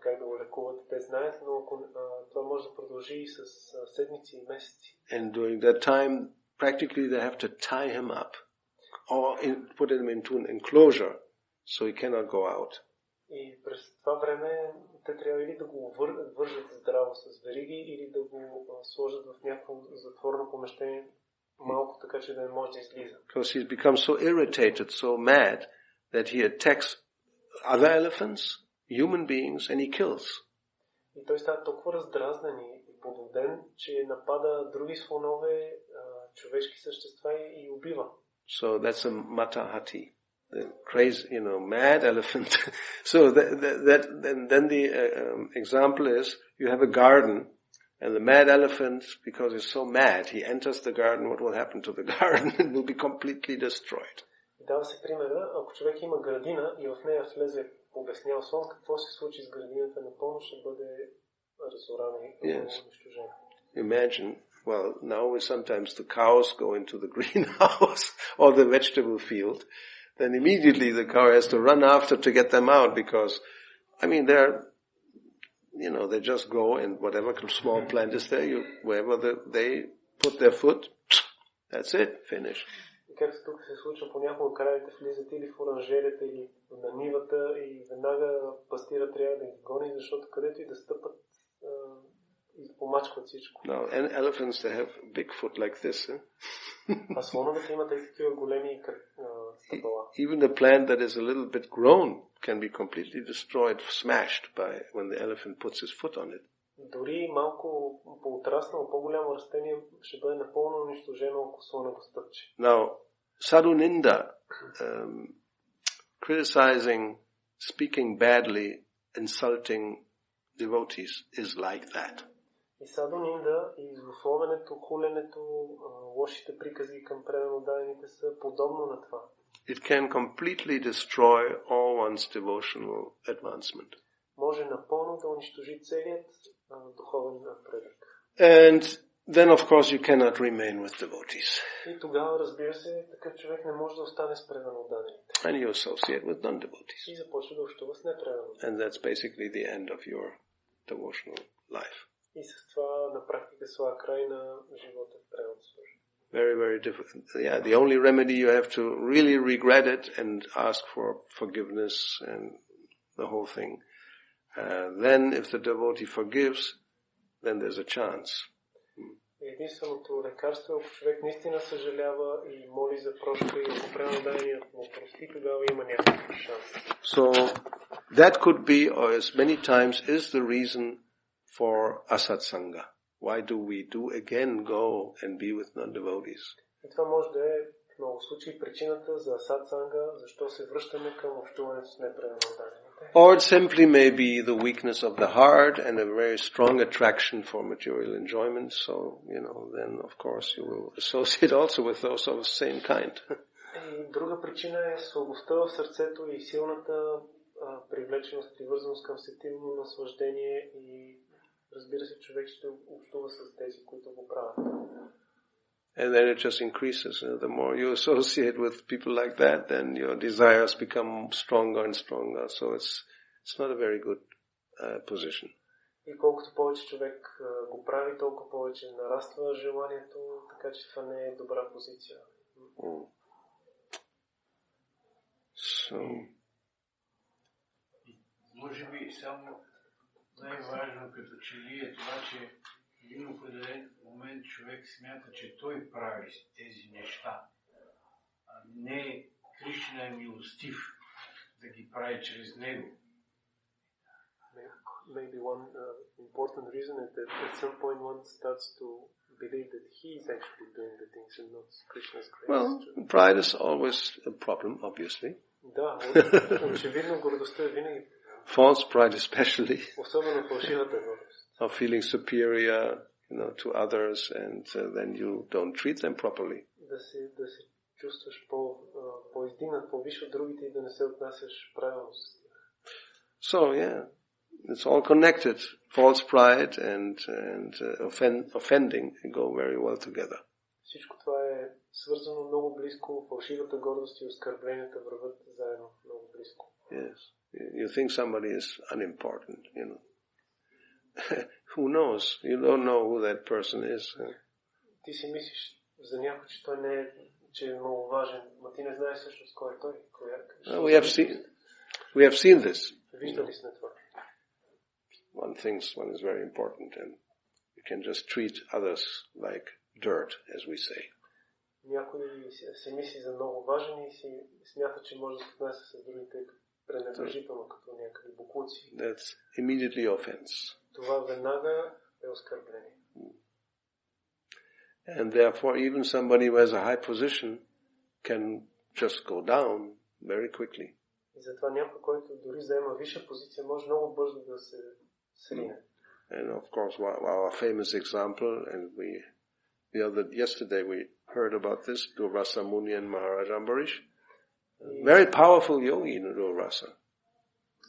как да го лекуват, те знаят, но това може да продължи и с седмици и месеци. And during that time, practically they have to tie him up or put him into an enclosure so he cannot go out. И през това време те трябва или да го вържат здраво с вериги, или да го сложат в някакво затворено помещение малко, така че да не може да излиза. Because he's become so irritated, so mad, that he attacks other elephants, human beings, and he kills. И той става толкова раздразнен и подведен, че напада други слонове, човешки същества и убива. So that's a matahati, the crazy, mad elephant. So then the example is, you have a garden, and the mad elephant, because he's so mad, he enters the garden. What will happen to the garden? It will be completely destroyed. Дава се примера, ако човек има градина и в нея влезе побеснял слон, какво се случи с градината? Напълно ще бъде разорана и унищожена. Imagine, well, now sometimes the cows go into the greenhouse or the vegetable field, then immediately the cow has to run after to get them out because, they just go and whatever small plant is there, wherever they put their foot, that's it, finished. Както тук се случва, понякога кравите влизат или в оранжерията, или на нивата и веднага пастира трябва да ги гони, защото където и да стъпат и помачкват всичко. No, and elephants, they have big foot like this. А слоновете имат такива големи стъпала. Even the plant that is a little bit grown can be completely destroyed, smashed when the elephant puts his foot on it. Дори малко поотраснало, по-голямо растение ще бъде напълно унищожено, ако слона го стъпче. Now, sadhu ninda, criticizing, speaking badly, insulting devotees is like that. И садhu нинда, и злословенето, хуленето, лошите прикази към преданодайните са подобно на това. it can completely destroy all one's devotional advancement. Може напълно да унищожи целият духовен напредък. And then of course you cannot remain with devotees. И тогава, разбира се, такъв човек не може да остане с предано отдадените. And you associate with non-devotees. И започва да общува с непредано. And that's basically the end of your devotional life. И с това на практика слага край на живота в преданото служение. Very, very difficult. Yeah, the only remedy you have to really regret it and ask for forgiveness and the whole thing. Then if the devotee forgives, then there's a chance. Единственото лекарство, ако човек наистина съжалява и моли за прошка и ако пренаданият му прости, тогава има някакъв шанс. So that could be, or as many times is the reason for asatsanga. Why do we again go and be with non-devotees? И това може да е в много случаи причината за сатсанга, защо се връщаме към общуването с непредано отдадените. Or it simply may be the weakness of the heart and a very strong attraction for material enjoyment. So, then of course you will associate also with those of the same kind. И друга причина е слабостта в сърцето и силната привлеченост, привързаност към сетивно наслаждение и разбира се, човек ще общува с тези, които го правят. And then it just increases. The more you associate with people like that, then your desires become stronger and stronger. So it's not a very good position. И колкото повече човек го прави, толкова повече нараства желанието, така че това не е добра позиция. So, може би само най-важно като че ли е това, че в един определен момент човек смята, че той прави тези неща. А не Кришна е милостив да ги прави чрез него. Maybe one important reason is that at some point one starts to believe that he is actually doing the things and not Krishna's grace. Well, pride is always a problem, obviously. Да, очевидно гордостта е винаги. False pride especially. Особено фалшивата гордост. Of feeling superior, to others, and then you don't treat them properly. Да се чувстваш по-издигнат, по-висше от другите и да не се отнасяш правилно с тях. So, yeah, it's all connected. False pride and offending go very well together. Всичко това е свързано много близко. Фалшивата гордост и оскърбленията върват заедно много близко. Yes. You think somebody is unimportant, Who knows? You don't know who that person is. Ти си мислиш за някой, че той не е, че е много важен, но ти не знаеш всъщност кой е той. We have seen this. Виждали сме това. One thinks one is very important and you can just treat others like dirt, as we say. Някой се мисли за много важен и си смята, че може да се отнася с другите пренебрежително, като някакви боклуци. That's immediately offense. Това веднага е оскърбление. And therefore even somebody who has a high position can just go down very quickly. И затова някой, който дори заема висша позиция, може много бързо да се срине. And of course our famous example, and yesterday we heard about this, Durvasa Muni and Maharaj Ambarish. Very powerful yogi in Durvasa.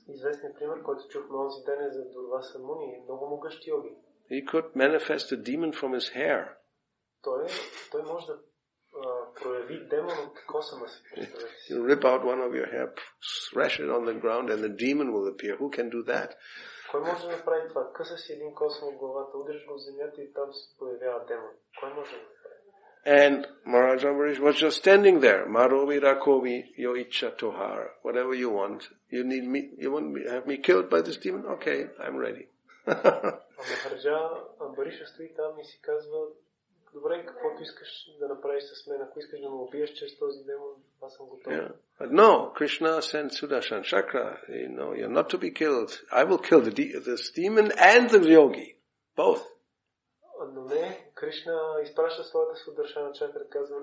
Известният пример, който чухме онзи ден е за Дурваса Муни, много могъщ йоги. He could manifest a demon from his hair. Той може да прояви демон от косама си. You rip out one of your hair, thrash it on the ground, and the demon will appear. Who can do that? Кой може да направи това? Къса си един косъм от главата, удриш го в земята и там се появява демон. Кой може да направи? And Maharaj Ambarish was just standing there. Marovi Rakovi yo icha tohar. Whatever you want. You want me have me killed by this demon? Okay, I'm ready. Махараджа Амбариша стои там и си казва, добре, каквото искаш да направиш с мен, ако искаш да ме убиеш чрез този демон, аз съм готов. Yeah. But no, Krishna sent Sudarshan Chakra. You're not to be killed. I will kill this demon and the yogi. Both. Но не, Кришна изпраща своята Сударшана Чакра, казва,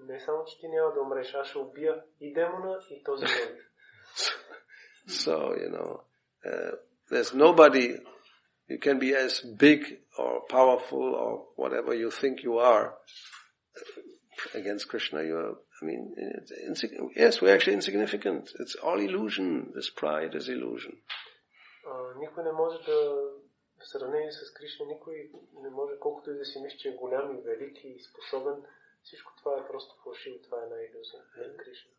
не само, че ти няма да умреш, аз ще убия и демона, и този йоги. So, there's nobody, you can be as big or powerful or whatever you think you are. Against Krishna, you are I mean, yes, we're actually insignificant. It's all illusion. This pride is illusion. Никой не може да, в сравнение с Кришна, никой не може, колкото и да си мисли, че е голям и велик и способен. Всичко това е просто фалшиво, това е една илюзия на Кришна.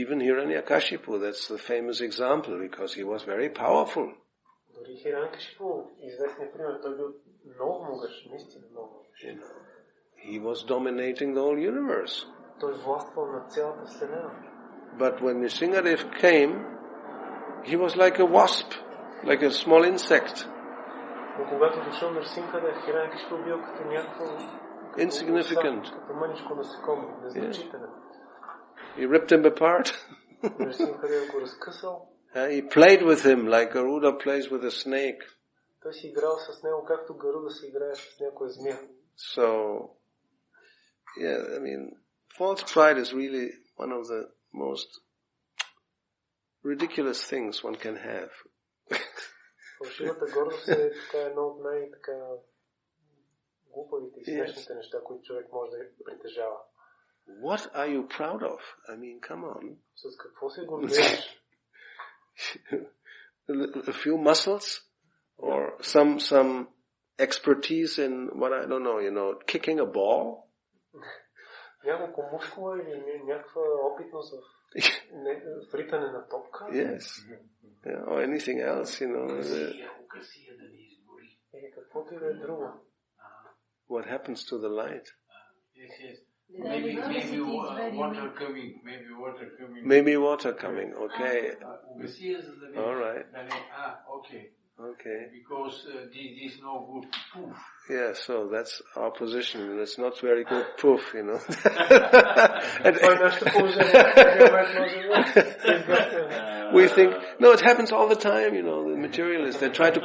Even Hiranyakashipu, that's the famous example, because he was very powerful. Дори Хирanyakashipu, известният пример, той бил много могъщ, наистина много могъщ. He was dominating the whole universe. Той властвал на цялата вселена. But when Nrsingadev came, he was like a wasp, like a small insect. Но когато дошъл Нрсингхадев, Хирanyakashipu бил като някакво insignificant. Като мъничко насекомо, незначителен. He ripped him apart. Нрсингхадев го разкъсал. He played with him like Garuda plays with a snake. Той си играл с него, както Гаруда се играе с някоя змия. So, yeah, I mean, false pride is really one of the most ridiculous things one can have. Фалшивата гордост е така едно от най-така глупавите и смешните неща, които човек може да притежава. What are you proud of? I mean, come on. С какво се гордееш? A few muscles? Or some expertise in what I don't know, kicking a ball? Няколко мускула или някаква опитност в ритане на топка? Yes. Yeah, or anything else, Или каквото и да е друго. What happens to the light? Yes. Maybe water coming. Maybe water coming, okay. All right. Okay. Because this is no good. Poof. Yeah, so that's our position. It's not very good poof, We think, no, it happens all the time, the materialists. They try to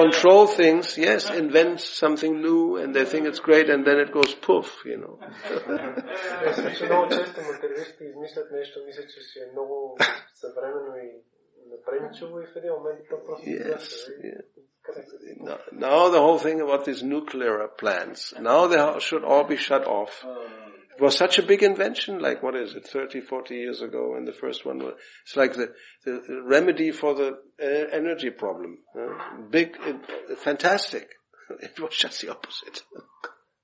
control things, yes, invent something new, and they think it's great, and then it goes poof, Много често материалистите измислят нещо, мислят, че си е много съвременно и напредничево и в един момент то просто Now the whole thing about these nuclear plants, now they should all be shut off. It was such a big invention, like, 30, 40 years ago when the first one was, it's like the remedy for the energy problem. Big, fantastic. It was just the opposite.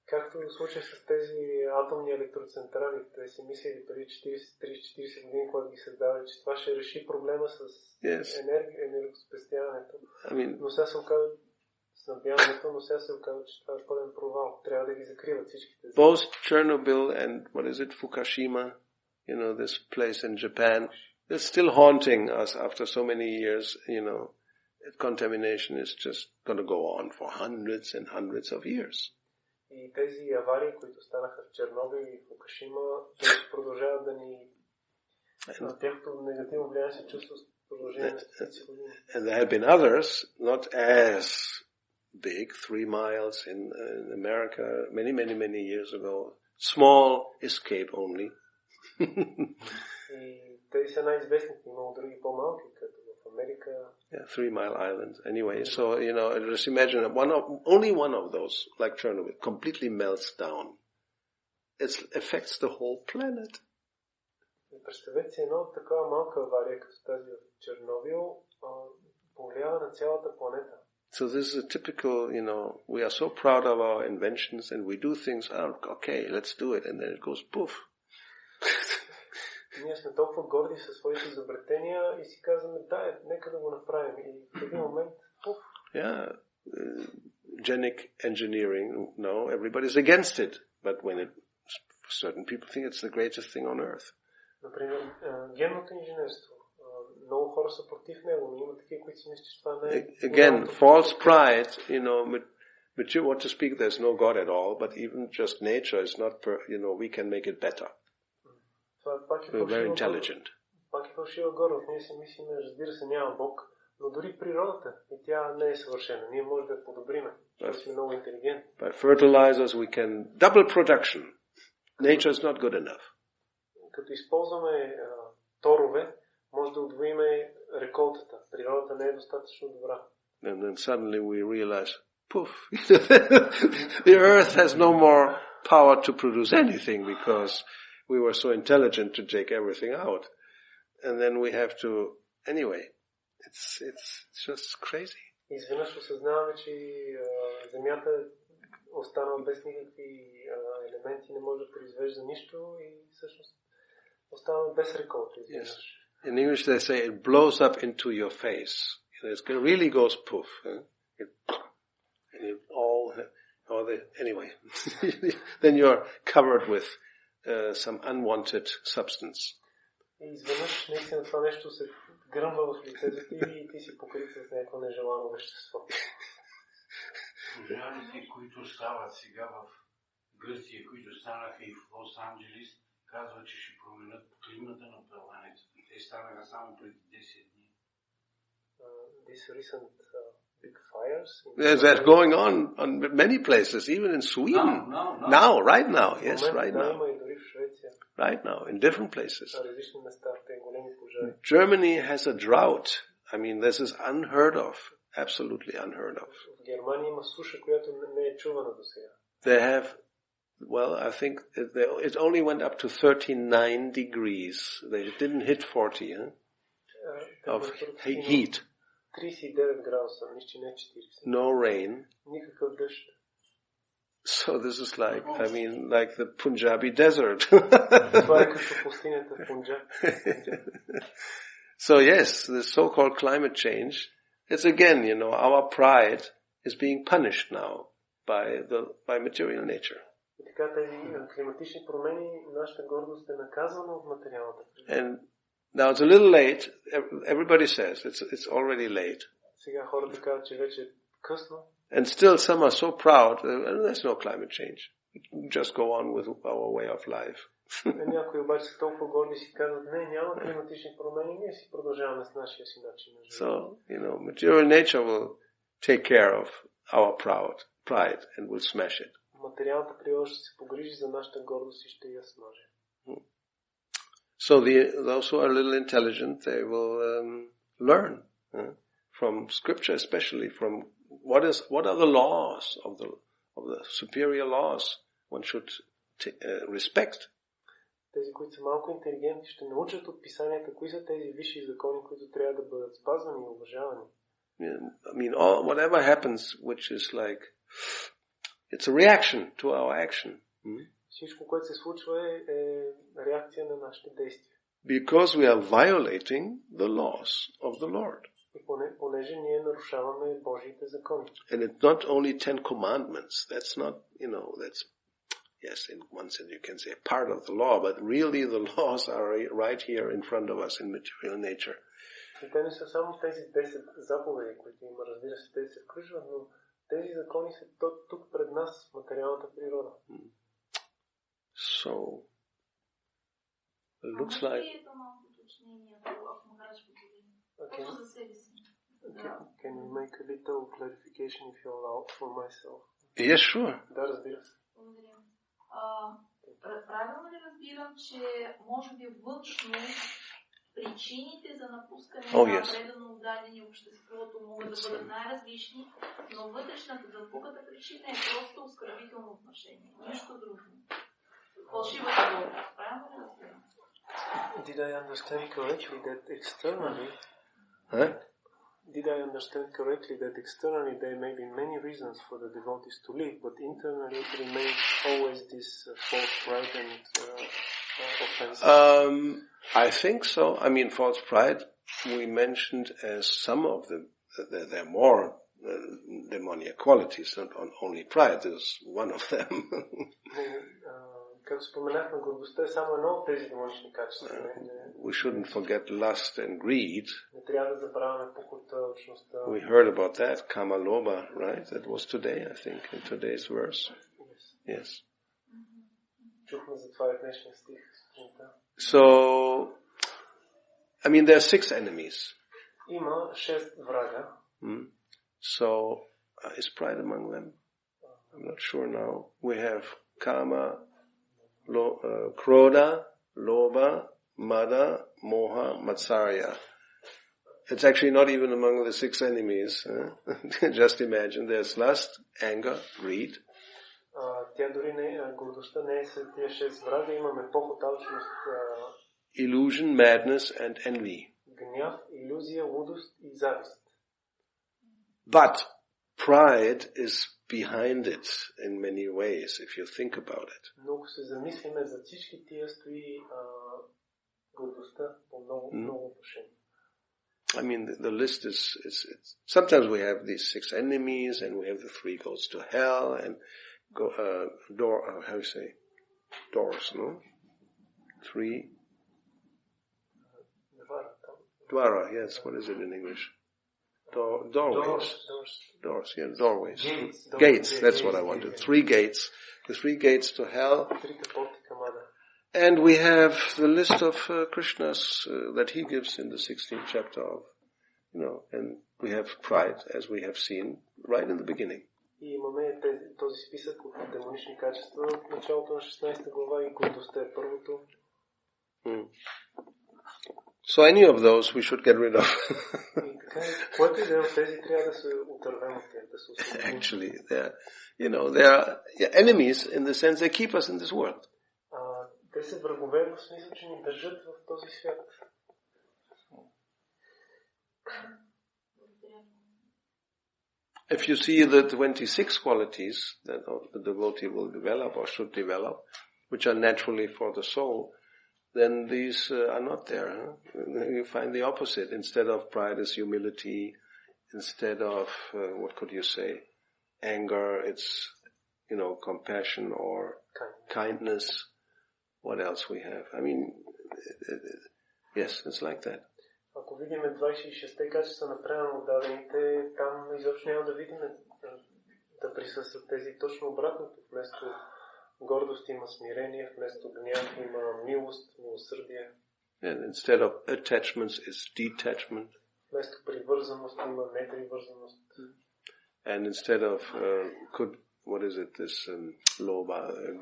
Както в случая с тези атомни електроцентрали, те си мислили преди 30-40 години, когато ги създавали, че това ще реши проблема с енергоспестяването. Но сега се оказва снабдяването, но сега се оказва, че това е пълен провал. Трябва да ги закриват всичките. Both Chernobyl and, Fukushima, this place in Japan, it's still haunting us after so many years, contamination is just going to go on for hundreds and hundreds of years. И тези аварии, които станаха в Чернобил и Фукушима, продължават да ни... Тяхното негативно влияние се чувства с продължение на стотици години. And there have been others, not as big, 3 miles in America, many, many, many years ago. Small escape only. И тези са най-известните, имало други по-малки, като в Америка. Yeah, 3 Mile Island. Anyway, so, just imagine only one of those, like Chernobyl, completely melts down. It affects the whole planet. Представете си една такава малка авария, като тази в Чернобил, повлиява на цялата планета. So this is a typical, we are so proud of our inventions and we do things, okay, let's do it, and then it goes poof. Ние сме толкова горди със своите изобретения и си казваме, нека да го направим. И в един момент, пуф. Yeah, genic engineering, no, everybody's against it, but when certain people think it's the greatest thing on earth. Например, генното инженерство. Много хора са против него, но има такива, които си мислят, че това не е... Again, false pride, what to speak, there's no God at all, but even just nature is not, we can make it better. We're very intelligent. Пак е фалшива гордост. Ние си мислим, разбира се, няма Бог, но дори природата, и тя не е съвършена. Ние можем да я подобриме, защото сме много интелигентни. By fertilizers we can double production. Nature is not good enough. Като използваме торове, може да удвоиме реколтата. Природата не е достатъчно добра. And then suddenly we realize, poof, the earth has no more power to produce anything because we were so intelligent to take everything out. And then we have to, anyway, it's just crazy. Изведнъж осъзнаваме, че Земята остана без никакви елементи, не може да произвежда нищо и всъщност оставаме без реколта. Изведнъж. In English they say it blows up into your face. It really goes poof. Anyway, then you're covered with some unwanted substance. И изведнъж наистина това нещо се гръмва в лицето ти и ти си покрит с някакво нежелано вещество. Пожарите, които стават сега в Гърция, които станаха и в Лос-Анджелес, казват, че ще променят климата на планетата. Те станаха само преди 10 дни. These recent big fires? Yes, that's going on many places, even in Sweden. Now, right now, yes, right now. Right now, in different places. Germany has a drought. I mean, this is unheard of. Absolutely unheard of. They have, well, I think it only went up to 39 degrees. They didn't hit 40, of heat. 39 градуса, нищо не 40. No rain. Никакъв дъжд. So this is like, I mean, like the Punjabi desert. Това е като пустинята в Пунджаб. So yes, the so-called climate change, it's again, our pride is being punished now by material nature. И така тези климатични промени, нашата гордост е наказана от материалната. And now it's a little late. Everybody says it's already late. Сега хората казват, че вече е късно. And still some are so proud, there's no climate change. Just go on with our way of life. Някои обаче са толкова горди и си казват, не, няма климатични промени, ние си продължаваме с нашия си начин на живот. So, material nature will take care of our pride and will smash it. Материалната природа ще се погрижи за нашата гордост и ще я смаже. So those who are a little intelligent, they will learn from scripture, especially from what are the laws of the superior laws one should respect. Тези, които са малко интелигентни, ще научат от писанията, кои са тези висши закони, които трябва да бъдат спазвани и уважавани. I mean, whatever happens, which is like, it's a reaction to our action. Всичко, което се случва е реакция на нашите действия. Because we are violating the laws of the Lord. И понеже ние нарушаваме Божиите закони. And it's not only 10 commandments. That's not, that's, yes, in one sense you can say part of the law, but really the laws are right here in front of us in material nature. И те не са само тези 10 заповеди, които има, разбира се, те се включват, но тези закони са тук пред нас, материалната природа. So, it looks like... Okay. Can you make a little clarification if you allow for myself? Yes, sure. Да, разбира се. Благодаря. Правилно ли разбирам, че може би външно причините за напускане на предано отдадени обществото могат да бъдат най-различни, но вътрешната запуката причина е просто оскърбително отношение. Нищо друго. Фалшивата гордост. Правилно ли разбирам? Did I understand correctly that externally there may be many reasons for the devotees to leave, but internally it remains always this false pride and offense? I think so. I mean, false pride we mentioned as some of them. There are more demoniac qualities, not only pride. There's one of them. Както споменахме, гордостта е само едно от тези демонични качества. We shouldn't forget lust and greed. Не трябва да забравяме похотта, алчността. We heard about that, kama loba, right? That was today, I think, in today's verse. Yes. Чухме за това и днешния стих. So, I mean, there are 6 enemies. Има 6 врага. So, is pride among them? I'm not sure now. We have kama, Krodha, Lobha, Mada, Moha, Matsarya. It's actually not even among the 6 enemies. Just imagine, there's lust, anger, greed. Тя дори не, гордостта не е след тия 6 врага, имаме похот, алчност, illusion, madness, and envy. Гняв, илюзия, лудост и завист. But pride is behind it in many ways, if you think about it. Но ако се замислиме за всички тия стои гордостта по много отношения. I mean, the list is sometimes we have these 6 enemies, and we have the 3 goes to hell, and doors, no? 3. Dwara, yes, what is it in English? Doorways. Doors, yeah, doorways. Gates, that's what I wanted. 3 gates. The 3 gates to hell. And we have the list of Krishna's that he gives in the 16th chapter of, and we have pride, as we have seen, right in the beginning. И имаме този списък от демонични качества в началото на 16 глава и гордостта е първото. So any of those we should get rid of. Което и да е от тези трябва да се отървем от тях, да се Actually, they are enemies in the sense they keep us in this world. Те са врагове в смисъл, че ни държат в този свят. If you see the 26 qualities that the devotee will develop or should develop, which are naturally for the soul, then these are not there. You find the opposite. Instead of pride is humility. Instead of, what could you say, anger, it's, compassion or kindness. What else we have? I mean, yes, it's like that. Ако видим 26-те качества на правилно дадените, там изобщо няма да видим да присъстват тези точно обратното. Вместо гордост има смирение, вместо гняв има милост, милосърдие. And instead of attachments is detachment. Вместо привързаност има непривързаност. And instead of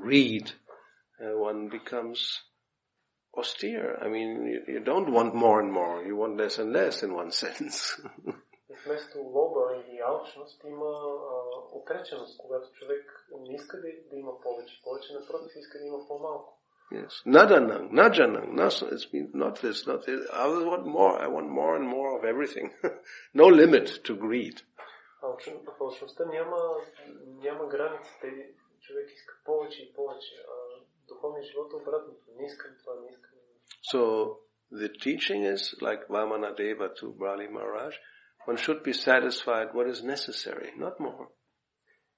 greed, one becomes austere. I mean, you don't want more and more. You want less and less in one sense. Вместо лоба или алчност има отреченост, когато човек не иска да има повече. Повече, напротив, иска да има по-малко. Yes. Najanang. It's not this. I want more. I want more and more of everything. No limit to greed. В алчността няма граници. Човек иска повече и повече. Духовният живот е обратното. Не искам това, не искам. So, the teaching is, like Vamanadeva to Bali Maharaj, one should be satisfied what is necessary, not more.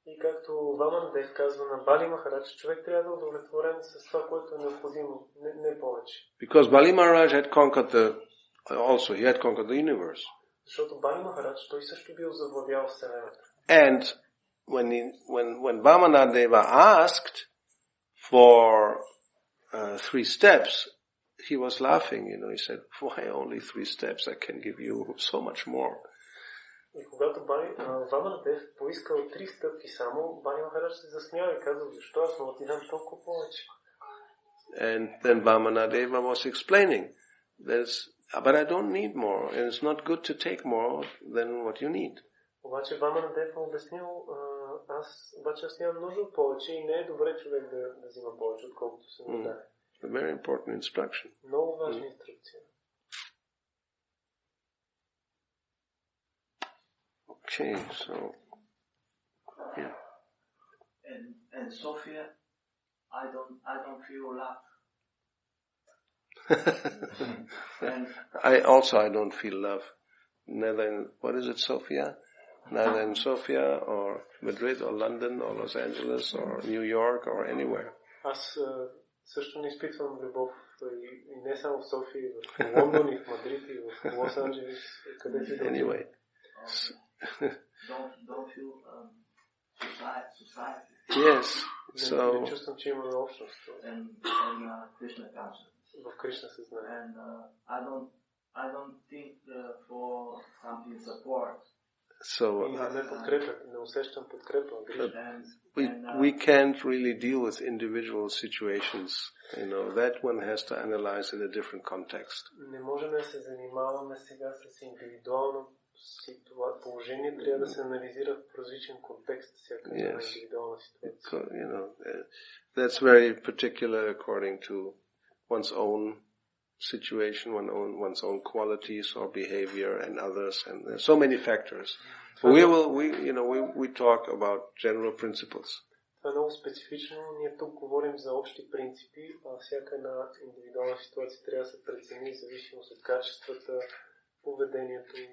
И както Ваманадев казва на Бали Махарадж, човек трябва да е удовлетворен с това, което е необходимо, не повече. Because Bali Maharaj had conquered he had conquered the universe. Защото Бали Махарадж, той също бил завладял Вселената. And when Vamanadeva asked for 3 steps, he was laughing, he said, why only 3 steps? I can give you so much more. И когато Ваманадев поискал 3 стъпки само, Бали Махарадж се засмял и казал, защо аз мога ти дам толкова повече? And then Vamanadeva was explaining, but I don't need more, and it's not good to take more than what you need. Обаче Ваманадев обяснил, аз нямам нужда от повече и не е добре човек да взима повече, отколкото се нуждае. A very important instruction. Много важна инструкция. Okay, so yeah. And Sophia, I don't feel love. I don't feel love. Neither in, what is it, Sofia? Neither in Sofia or Madrid or London or Los Angeles or New York or anywhere. Аз също не изпитвам любов и не само в София, и в Лондон, и в Мадрид, и в Лос Анджелес, където и да. Anyway. Don't feel society. Yes. Не чувствам, че имаме общност. And Krishna consciousness. В Кришна съзнание. And I don't think for something support. So we can't really deal with individual situations. That one has to analyze in a different context. Не можем да се занимаваме сега с индивидуално положение трябва да се анализира в различен контекст, всяка индивидуална ситуация. You know, that's very particular according to one's own situation, one's own qualities or behavior and others, and there's so many factors. We talk about general principles. Това е много специфично. Ние тук говорим за общи принципи, а всяка една индивидуална ситуация трябва да се прецени в зависимост от качествата, поведението и...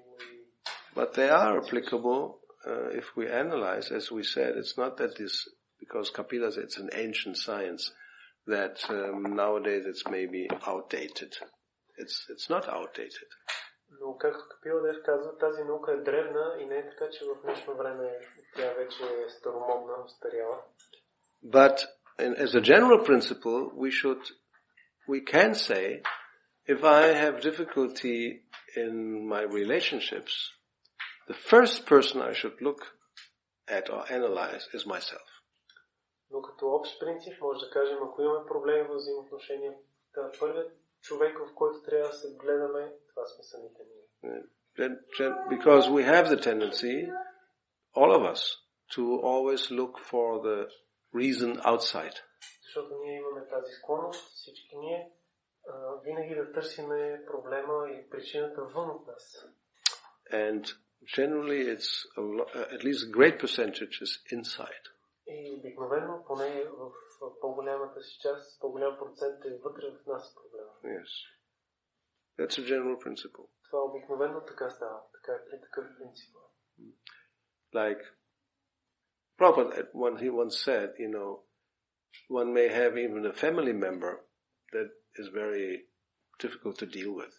But they are applicable if we analyze, as we said. It's not that this, because Kapila said it's an ancient science, that nowadays it's maybe outdated. It's not outdated. Но както Капила казва, тази наука е древна и не е така, че в днешно време тя вече е старомодна, устаряла. But as a general principle, we can say, if I have difficulty in my relationships, the first person I should look at or analyze is myself. Но като общ принцип може да кажем, ако имаме проблеми в взаимоотношения, първият човек, в който трябва да се гледаме, това сме самите ние. Because we have the tendency, all of us, to always look for the reason outside. Защото ние имаме тази склонност, всички ние, винаги да търсиме проблема и причината вън от нас. And generally it's at least a great percentage is inside. И обикновено, поне в по-голямата си част, по-голям процент е вътре в нас проблема. Yes. That's a general principle. Това обикновено така става. Така е при такъв принцип. Like Prabhupada, he once said, one may have even a family member that is very difficult to deal with.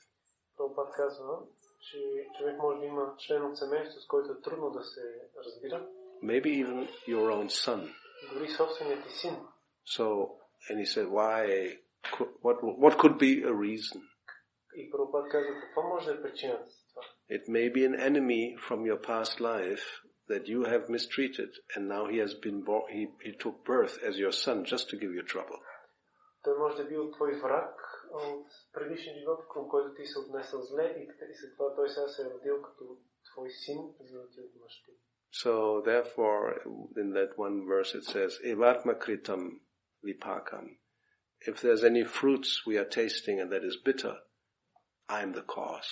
Прабхупад казва, че човек може да има член от семейство, с който е трудно да се разбира. Maybe even your own son. Дори собственият ти син. So, and he said, what could be a reason? И Прабхупад казва, какво може да е причината за това? It may be an enemy from your past life that you have mistreated, and now he has been born, he took birth as your son just to give you trouble. Той може да е бил твой враг от предишен живот, към който ти се отнесъл зле и след това той сега се е родил като твой син, за да ти отмъщи. So therefore, in that one verse it says, Evatma kritam vipakam. If there's any fruits we are tasting and that is bitter, I'm the cause.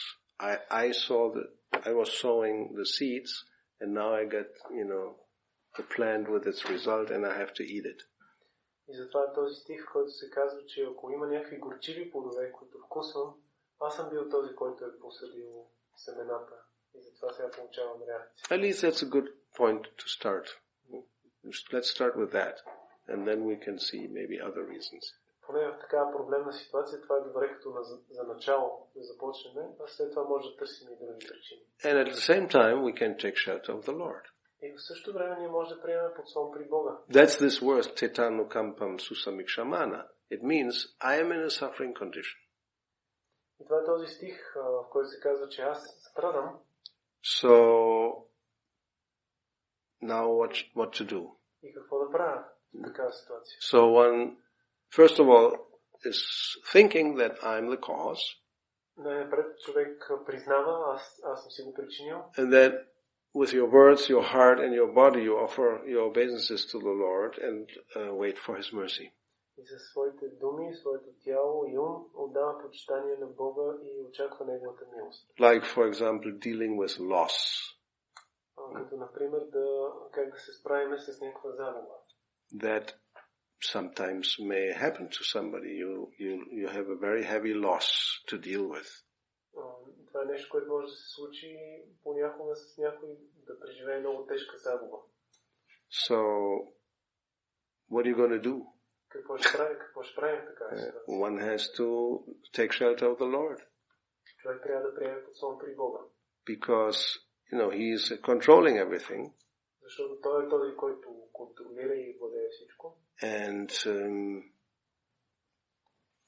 I was sowing the seeds, and now I get, the plant with its result, and I have to eat it. И затова този стих, в който се казва, че ако има някакви горчиви плодове, които вкусвам, аз съм бил този, който е посадил семената. И затова сега получавам реакция. At least that's a good point to start. Let's start with that, and then we can see maybe other reasons. Поне в такава проблемна ситуация, това е добре като за начало да започнем, а след това може да търсим и други причини. And at the same time, we can take shelter of the Lord. И в същото време ние може да приемем подслон при Бога. That's this word, tetanu kampam susamikshamana. It means, I am in a suffering condition. И това е този стих, в който се казва, че аз страдам. So, now what to do? И какво да правя в такава ситуация? So one, first of all, is thinking that I'm the cause. Най-напред човек признава, аз съм си го причинил. And that with your words, your heart and your body, you offer your obeisances to the Lord and wait for His mercy. И със своите думи, своето тяло и ум отдава почитание на Бога и очаква Неговата милост. Like, for example, dealing with loss. Като, например, как да се справим с някаква загуба. That sometimes may happen to somebody. You have a very heavy loss to deal with. Това е нещо, което може да се случи понякога с някой да преживее много тежка загуба. So, what are you going to do? Какво ще правим в такава ситуация? One has to take shelter of the Lord. Човек трябва да приеме подслон при Бога. Because, He is controlling everything. Защото Той е този, който контролира и владее всичко. And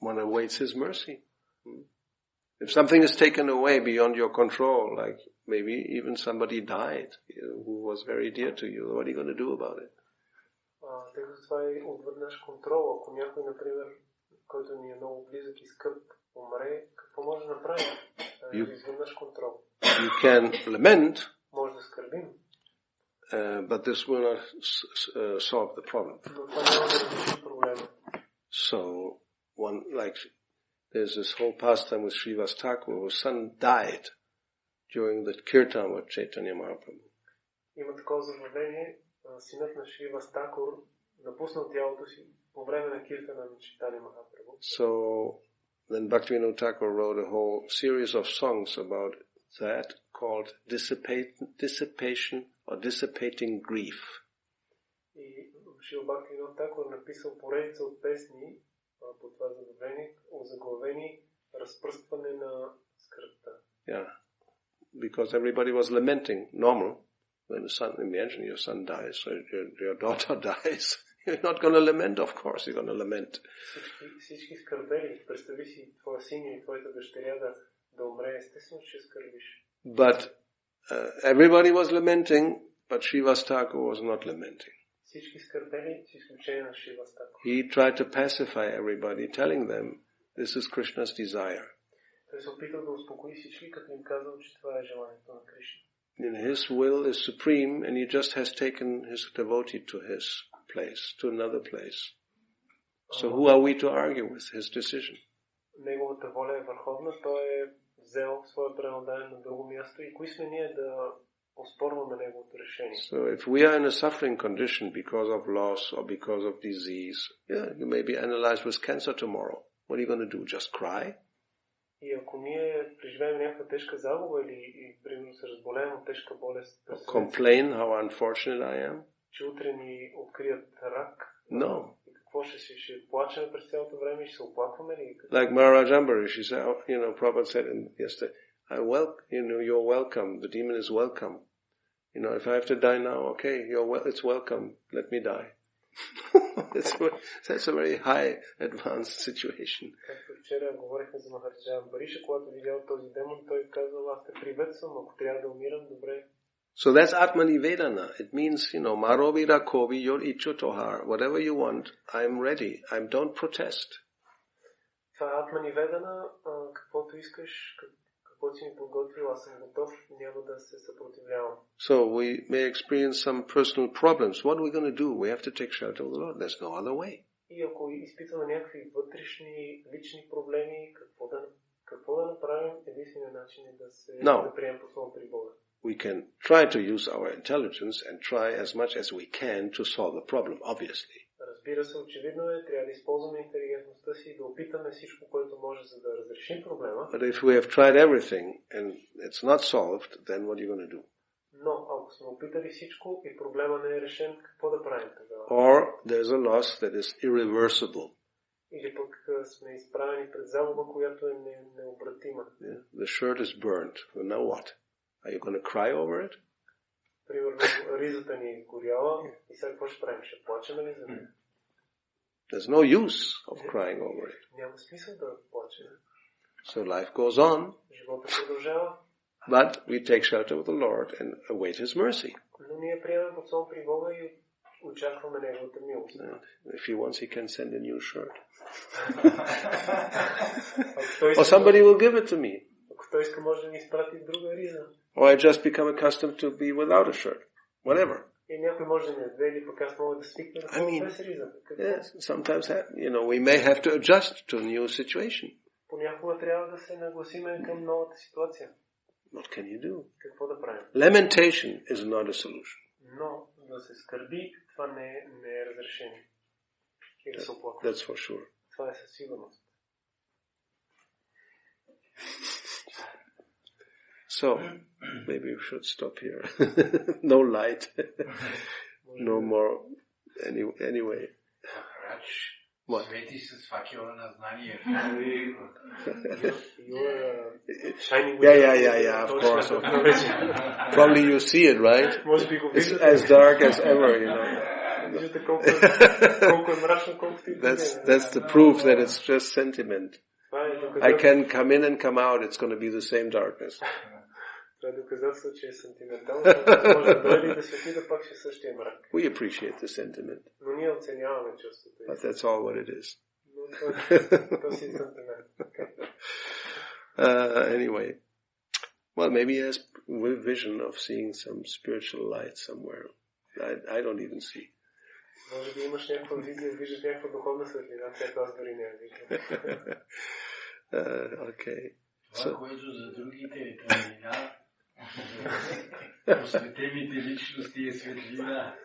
one awaits His mercy. If something is taken away beyond your control, like maybe even somebody died who was very dear to you, what are you going to do about it? Тъй като това е отвъд наш контрол. Ако някой, например, който ни е много близък и скъп, умре, какво може да направим? Извън наш контрол. You can lament, Може да скърбим, but this will not solve the problem. но това няма да реши проблема. So, there's this whole pastime with Srivas Thakur, whose son died during the kirtan with Chaitanya Mahaprabhu. Има такова забавление, синът на Шривас Такур напуснал тялото си по време на киртана на Чайтanya Махапрабху. So, then Bhaktivinoda Thakur wrote a whole series of songs about that called dissipation or dissipating grief. И Шрила Бхактивинода Такур написал поредица от песни по това забавление, озаглавени разпръскване на скръбта. Yeah, because everybody was lamenting, normal. When imagine your son dies, or your daughter dies. You're not going to lament, of course you're going to lament. Всички скърбели. Представи си твоя син и твоята дъщеря да умре. Естествено, че скърбиш. But everybody was lamenting, but Srivas Thakur was not lamenting. Всички скърбели, с изключение на Шривас Такур. He tried to pacify everybody, telling them, this is Krishna's desire. Той се опитал да успокои всички, като им казал, че това е желанието на Кришна. And his will is supreme, and he just has taken his devotee to his place, to another place. So who are we to argue with his decision? Неговата воля е върховна, той е взел своя пренадаен на друго място и кои сме ние да оспорваме неговото решение? So if we are in a suffering condition because of loss or because of disease, you may be analyzed with cancer tomorrow. What are you going to do? Just cry? И ако ние преживеем някаква тежка загуба или примерно се разболеем от тежка болест, Complain how unfortunate I am? че утре ни открият рак? No. И какво ще плачем през цялото време и ще се оплакваме ли? Like Maharaj Ambarish, he said, Prabhupada said yesterday, you're welcome. The demon is welcome. If I have to die now, okay, it's welcome. Let me die. That's a very high advanced situation. Както вчера говорихме за Махараджа Амбариша, когато видял този демон, той казал, аз те приветствам, ако трябва да умирам, добре. So that's Atmanivedana. It means, Marovira Kovi Yor Ichutohar. Whatever you want, I'm ready. Don't protest. Това е Атманиведана, каквото искаш, каквото си ми подготвил, аз съм готов, няма да се съпротивлявам. So we may experience some personal problems. What are we going to do? We have to take shelter of the Lord. There's no other way. И ако изпитваме някакви вътрешни, лични проблеми, какво да направим, единственият начин е да приемем послон при Бога. We can try to use our intelligence and try as much as we can to solve the problem, obviously. Разбира се, очевидно трябва да използваме интелигентността си и да опитаме всичко, което може, за да разрешим проблема. But if we have tried everything and it's not solved, then what are you going to do? Но ако сме опитали всичко и проблема не е решен, какво да правим тогава? Or there's a loss that is irreversible. Или пък сме изправени пред загуба, която е необратима. Yeah. The shirt is burnt. Well, now what? Are you going to cry over it? Примерно, ризата ни е горяла и сега какво ще правим? Ще плачем ли за нея? There's no use of crying over it. Няма смисъл да плачем. So life goes on. Живота продължава. But we take shelter with the Lord and await His mercy. Но ние приемаме подслон при Бога и очакваме Неговата милост. If He wants, He can send a new shirt. Or somebody will give it to me. Ако Той иска, може да ни изпрати друга риза. Or I just become accustomed to be without a shirt. Whatever. И някой може да не даде или пък аз мога да свикна да ходя без риза. Yes, sometimes, we may have to adjust to a new situation. Понякога трябва да се нагласиме към новата ситуация. What can you do? Какво да правим? Lamentation is not a solution. Но да се скърби, това не е разрешение. И да се оплаква. That's for sure. Това е със сигурност. So, maybe we should stop here. No light. No more. Anyway. What? Свети с факела на знание. Yeah, of course. Probably you see it, right? It's as dark as ever, That's the proof that it's just sentiment. I can come in and come out, it's going to be the same darkness. Това е доказателство, че е сентиментално, защото може да дойде и да свети, да пак ще същия мрак. We appreciate the sentiment. Но ние оценяваме чувството. But that's all what it is. То си е сентимент. Anyway. Well, maybe he has vision of seeing some spiritual light somewhere. I don't even see. Може би имаш някаква визия, виждаш някаква духовна светлина, която аз дори не виждам. Okay. Това, което за другите е тъмнина, посветените личности е светлина.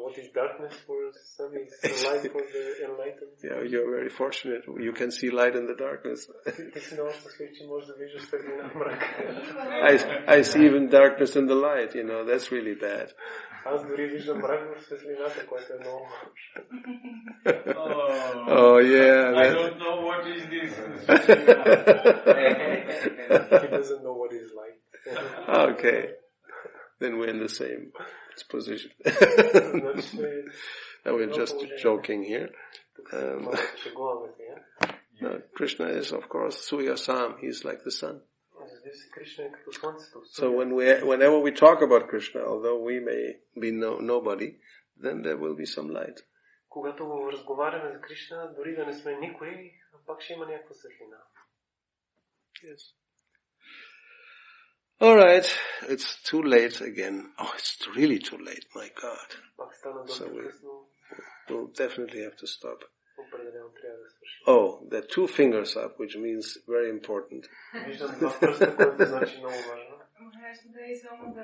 What is darkness for some is light for the enlightened. Yeah, you're very fortunate. You can see light in the darkness. Ти си много щастлив, че можеш да виждаш светлина в мрака. I see even darkness in the light, that's really bad. Аз дори виждам мрак в светлината, което е много лошо. Oh yeah. I don't know what is this. He doesn't know what is light. Okay. Then we're in the same position. No, we're just joking here. Krishna is, of course, Surya Sam. He's like the sun. So whenever we talk about Krishna, although we may be nobody, then there will be some light. Когато разговаряме за Кришна, дори да не сме никой, пак ще има някаква светлина. Yes. All right, it's too late again. Oh, it's really too late, my God. So we'll definitely have to stop. Oh, there are two fingers up, which means very important.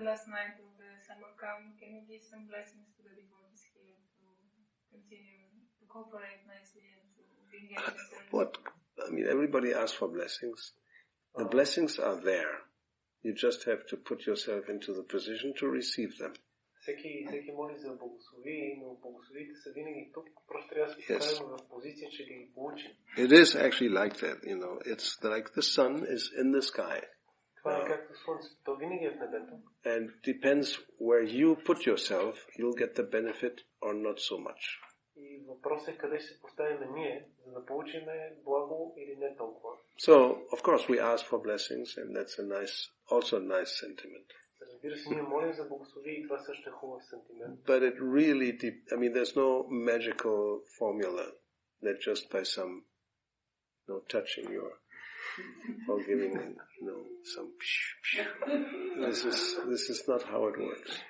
last night of the summer camp. Can you give some blessings to the devotees here to continue to cooperate nicely and to be engaged in service? Everybody asks for blessings. The blessings are there. You just have to put yourself into the position to receive them. Всеки моли за благослови, но благословите са винаги тук. Просто трябва да се поставим в позиция, че ги получим. It is actually like that, It's like the sun is in the sky. Това е както слънцето. То винаги е в небето. And depends where you put yourself, you'll get the benefit or not so much. И въпросът е къде ще се поставим ние, за да получим благо или не толкова. So, of course, we ask for blessings, and that's also a nice sentiment. Разбира се, ние молим за благослови и това също е хубав сентимент. But it really, there's no magical formula that just by some, touching your, or giving, some. This is not how it works.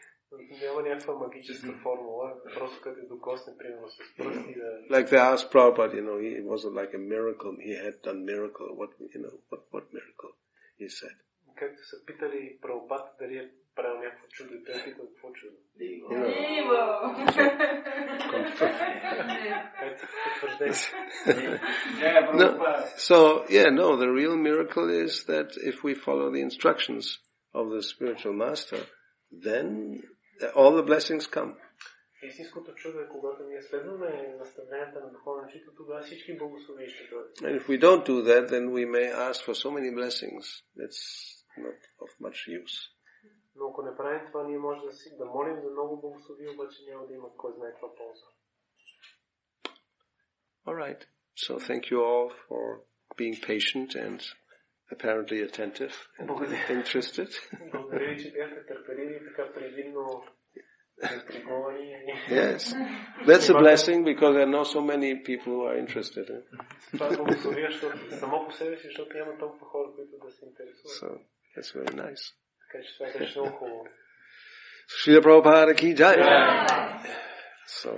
Няма някаква магическа формула, просто като докосне, примерно с пръсти да... Like they asked Prabhupada, it wasn't like a miracle. He had done miracle. What miracle? He said. Както са питали Прабхупад дали е правил някакво чудо, и той питал какво чудо. The real miracle is that if we follow the instructions of the spiritual master, then all the blessings come. Истинското чудо е, когато ние следваме наставленията на духовния учител, тогава всички благослови ще дойдат. And if we don't do that, then we may ask for so many blessings. That's not of much use. Но ако не правим това, ние може да молим за много благослови, обаче няма да има кой знае каква полза. All right. So thank you all for being patient and apparently attentive and interested. Благодаря ви, че бяхте търпеливи и така предвидно интриговани. Yes. That's a blessing because I know so many people who are interested. Това е благословие, само по себе си, защото няма толкова хора, които да се интересуват. So that's very nice. Така че това беше много хубаво. Srila Prabhupada ki jai. So.